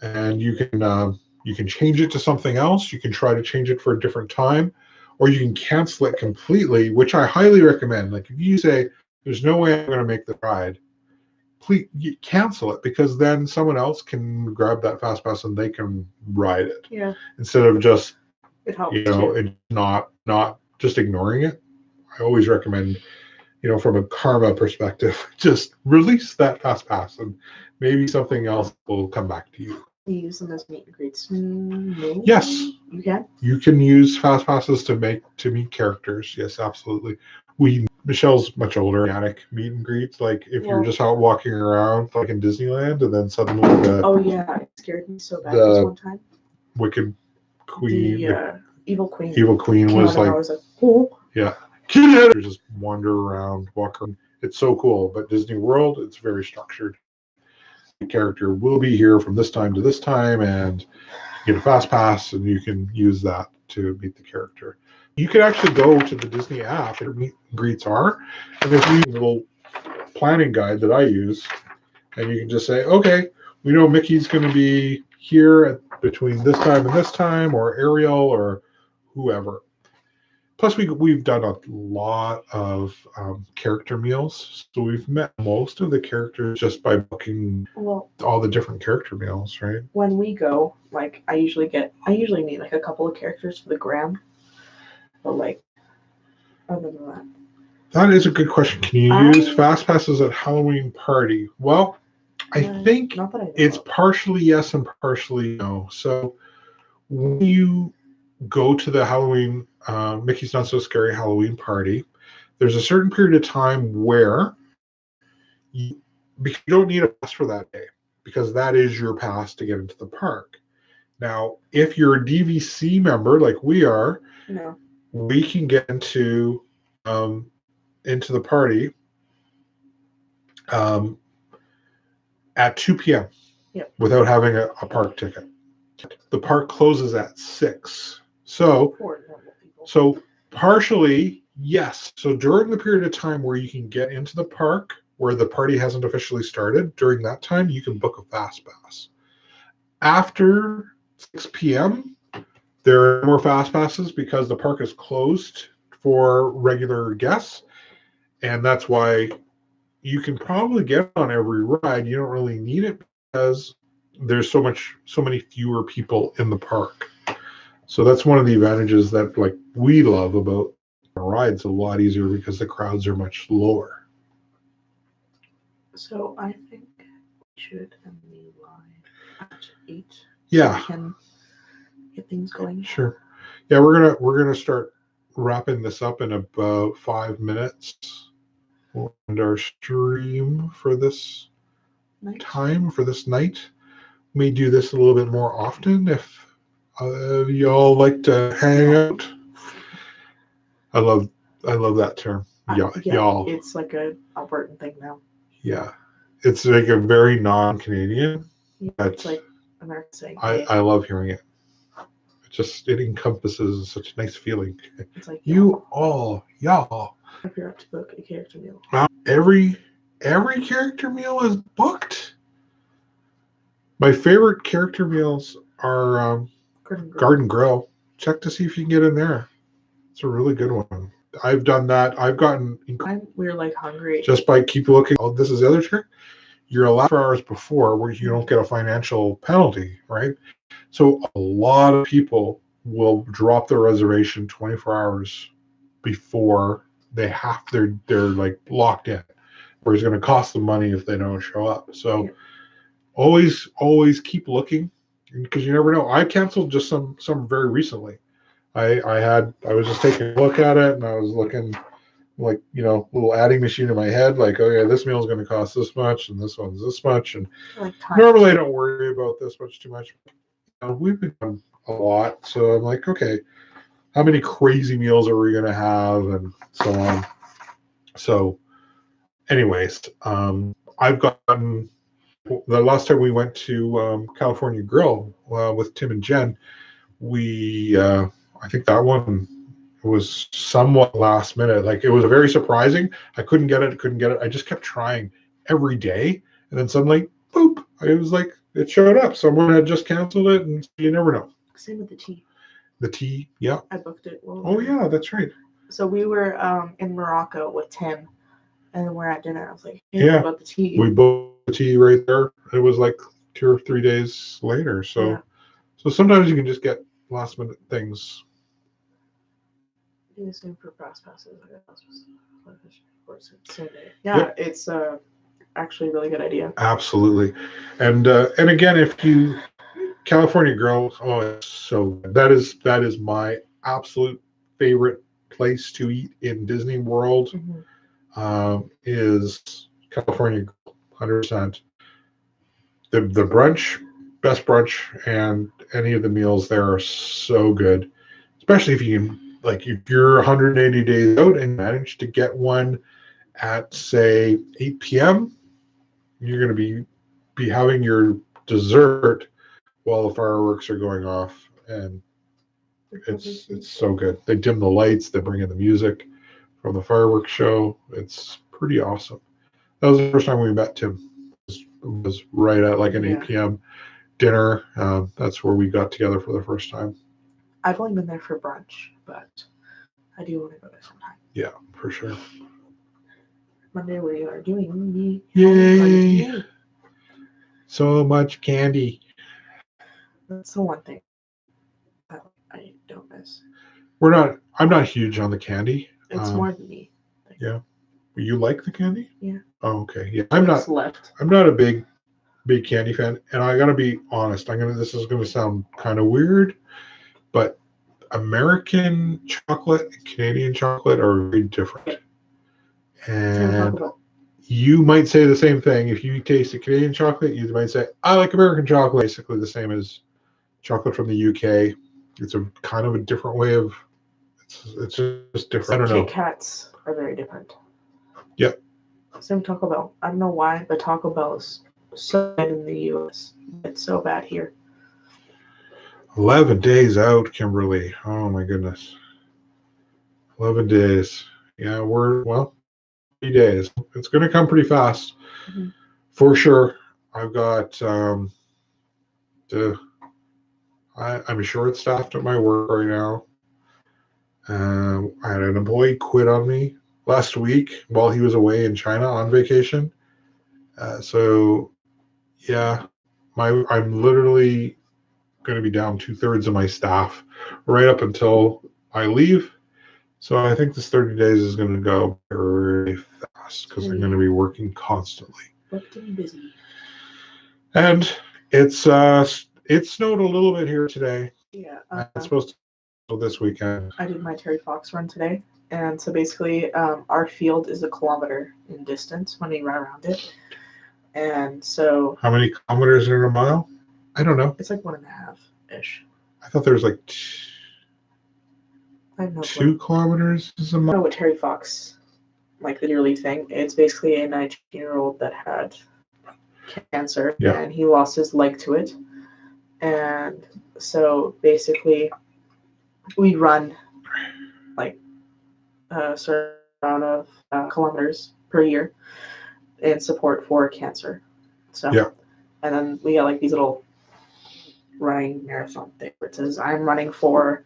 and you can change it to something else. You can try to change it for a different time, or you can cancel it completely, which I highly recommend. Like if you say, "There's no way I'm going to make the ride," please cancel it, because then someone else can grab that fast pass and they can ride it. Yeah. Instead of just it helps it not just ignoring it. I always recommend, from a karma perspective, just release that fast pass and maybe something else will come back to you. You use them as meet and greets. No? Yes. You can? You can use fast passes to meet characters. Yes, absolutely. Michelle's much older. Attic meet and greets, like if you're just out walking around like in Disneyland and then suddenly oh yeah, it scared me so bad this one time. Wicked Queen, the evil queen was like, I was like, oh yeah, you just wander around, walk around. It's so cool. But Disney World, it's very structured. The character will be here from this time to this time, and you get a fast pass and you can use that to meet the character. You can actually go to the Disney app where meet and greets are, and there's a little planning guide that I use, and you can just say, okay, we know Mickey's going to be here between this time and this time, or Ariel, or whoever. Plus, we've done a lot of character meals, so we've met most of the characters just by booking all the different character meals, right? When we go, like I usually meet like a couple of characters for the gram, but like other than that. That is a good question. Can you use fast passes at Halloween party? Well, I think it's partially yes and partially no. So when you go to the Halloween Mickey's Not So Scary Halloween party, there's a certain period of time where you don't need a pass for that day, because that is your pass to get into the park. Now, if you're a DVC member like we are, we can get into the party at 2 p.m. Without having a park ticket. The park closes at 6. So partially, yes. So during the period of time where you can get into the park, where the party hasn't officially started, during that time, you can book a fast pass. After 6 p.m., there are more fast passes because the park is closed for regular guests. And that's why you can probably get on every ride. You don't really need it because there's so many fewer people in the park. So that's one of the advantages that like we love about rides. A lot easier because the crowds are much lower. So I think we should end the live at 8. So Yeah, we can get things going. sure. Yeah, we're gonna start wrapping this up in about 5 minutes. We'll end our stream for this night. We may do this a little bit more often if y'all like to hang out. I love that term. Yeah, Y'all. it's like a Albertan thing now. Yeah, it's like a very non-Canadian. Yeah, but it's like American saying. I love hearing it. It encompasses such a nice feeling. It's like you all, y'all. If you're up to book a character meal. Every character meal is booked. My favorite character meals are Garden Grill. Check to see if you can get in there. It's a really good one. I've done that. I've gotten. We're like hungry. Just by keep looking. Oh, this is the other trick. You're allowed 4 hours before where you don't get a financial penalty, right? So a lot of people will drop their reservation 24 hours before they're like locked in, where it's going to cost them money if they don't show up. So always keep looking because you never know. I canceled just some very recently. I was just taking a look at it and I was looking like, little adding machine in my head, like, oh yeah, this meal is going to cost this much and this one's this much. And like normally I don't worry about this much too much. We've been done a lot. So I'm like, okay, how many crazy meals are we going to have and so on. So anyways, I've gotten the last time we went to California Grill with Tim and Jen, I think that one was somewhat last minute. Like it was very surprising. I couldn't get it. I just kept trying every day. And then suddenly, boop, it was like it showed up. Someone had just canceled it and you never know. Same with the tea. The tea, yeah. I booked it. Yeah, that's right. So we were in Morocco with Tim and then we're at dinner. I was like, hey, what about the tea? We booked the tea right there. It was like 2 or 3 days later. So sometimes you can just get last minute things. Do the same for fast passes. It's actually a really good idea. Absolutely, and again, if you California Grill, it's so good. That is my absolute favorite place to eat in Disney World. Is California Grill, 100%. The brunch, best brunch, and any of the meals there are so good, especially if you can. Like if you're 180 days out and manage to get one at say 8 p.m., you're going to be having your dessert while the fireworks are going off, and it's so good. They dim the lights, they bring in the music from the fireworks show. It's pretty awesome. That was the first time we met Tim. It was right at like an 8 p.m. dinner. That's where we got together for the first time. I've only been there for brunch, but I do want to go there sometime. Yeah, for sure. Monday we are doing the Yay! So much candy. That's the one thing that I don't miss. I'm not huge on the candy. It's more than me. Yeah. You like the candy? Yeah. Oh, okay. Yeah. I'm not a big candy fan, and I gotta be honest. This is gonna sound kind of weird, but American chocolate and Canadian chocolate are very different. And you might say the same thing. If you taste a Canadian chocolate, you might say, I like American chocolate. Basically the same as chocolate from the UK. It's a kind of a different way of, it's just different. I don't know. Kit Kats are very different. Yep. Same Taco Bell. I don't know why, but Taco Bell is so bad in the US. It's so bad here. 11 days out, Kimberly. Oh my goodness. 11 days. Yeah, 3 days. It's going to come pretty fast. For sure. I've got, I'm short-staffed at my work right now. I had an employee quit on me last week while he was away in China on vacation. So yeah, I'm literally going to be down 2/3 of my staff right up until I leave. So I think this 30 days is going to go very fast because I'm going to be working constantly. Booked and busy. And it snowed a little bit here today. Yeah. It's supposed to snow this weekend. I did my Terry Fox run today. And so basically, our field is 1 kilometer in distance when we run around it. And so. How many kilometers are in a mile? I don't know. It's like 1.5-ish. I thought there was like I have no 2 kilometers is a mile. I don't know what Terry Fox, like the yearly thing. It's basically a 19-year-old that had cancer, and he lost his leg to it. And so basically, we run like a certain amount of kilometers per year in support for cancer. So, and then we got like these little running marathon thing where it says, I'm running for,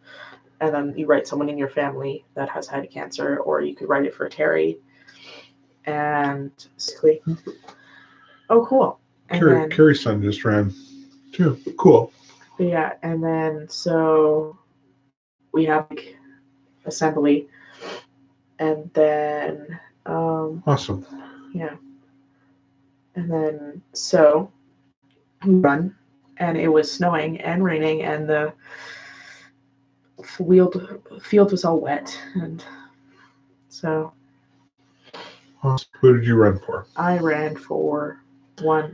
and then you write someone in your family that has had cancer, or you could write it for Terry. And basically, oh, cool. And Carrie's son just ran too. Cool. Yeah, and then so we have like assembly, and then awesome. Yeah, and then so we run, and it was snowing and raining, and the field was all wet, and so. Awesome. Who did you run for? I ran for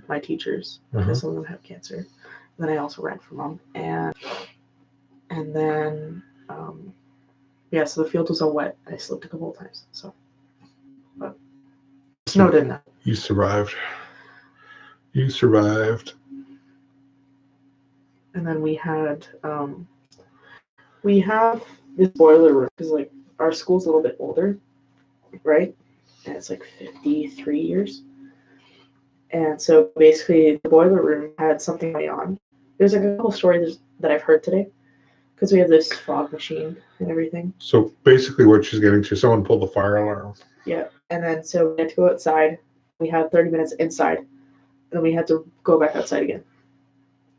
my teachers, because some of them have cancer. And then I also ran for mom, and then yeah, so the field was all wet. I slipped a couple of times, so but snow didn't. You survived. You survived. And then we have this boiler room because like our school's a little bit older, right? And it's like 53 years. And so basically the boiler room had something going on. There's like a couple stories that I've heard today because we have this fog machine and everything. So basically what she's getting to, someone pulled the fire alarm. Yeah. And then so we had to go outside. We had 30 minutes inside. And then we had to go back outside again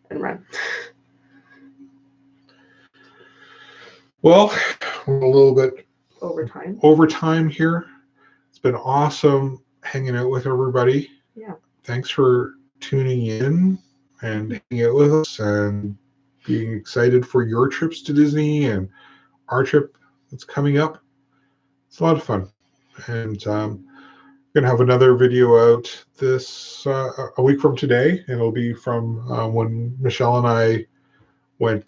and run. Well, we're a little bit over time here. It's been awesome hanging out with everybody. Yeah. Thanks for tuning in and hanging out with us and being excited for your trips to Disney and our trip that's coming up. It's a lot of fun. And I'm going to have another video out this a week from today. And it'll be from when Michelle and I went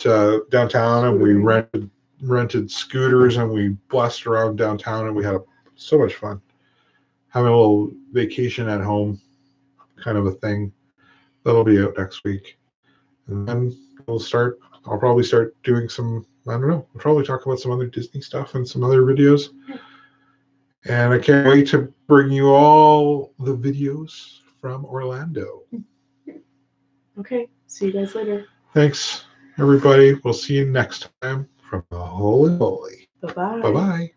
downtown and we rented scooters and we blasted around downtown and we had so much fun. Having a little vacation at home kind of a thing. That'll be out next week. And then I'll probably start doing some, I don't know, we'll probably talk about some other Disney stuff and some other videos. And I can't wait to bring you all the videos from Orlando. Okay, see you guys later. Thanks, everybody. We'll see you next time from the Holy Moly. Bye-bye. Bye-bye.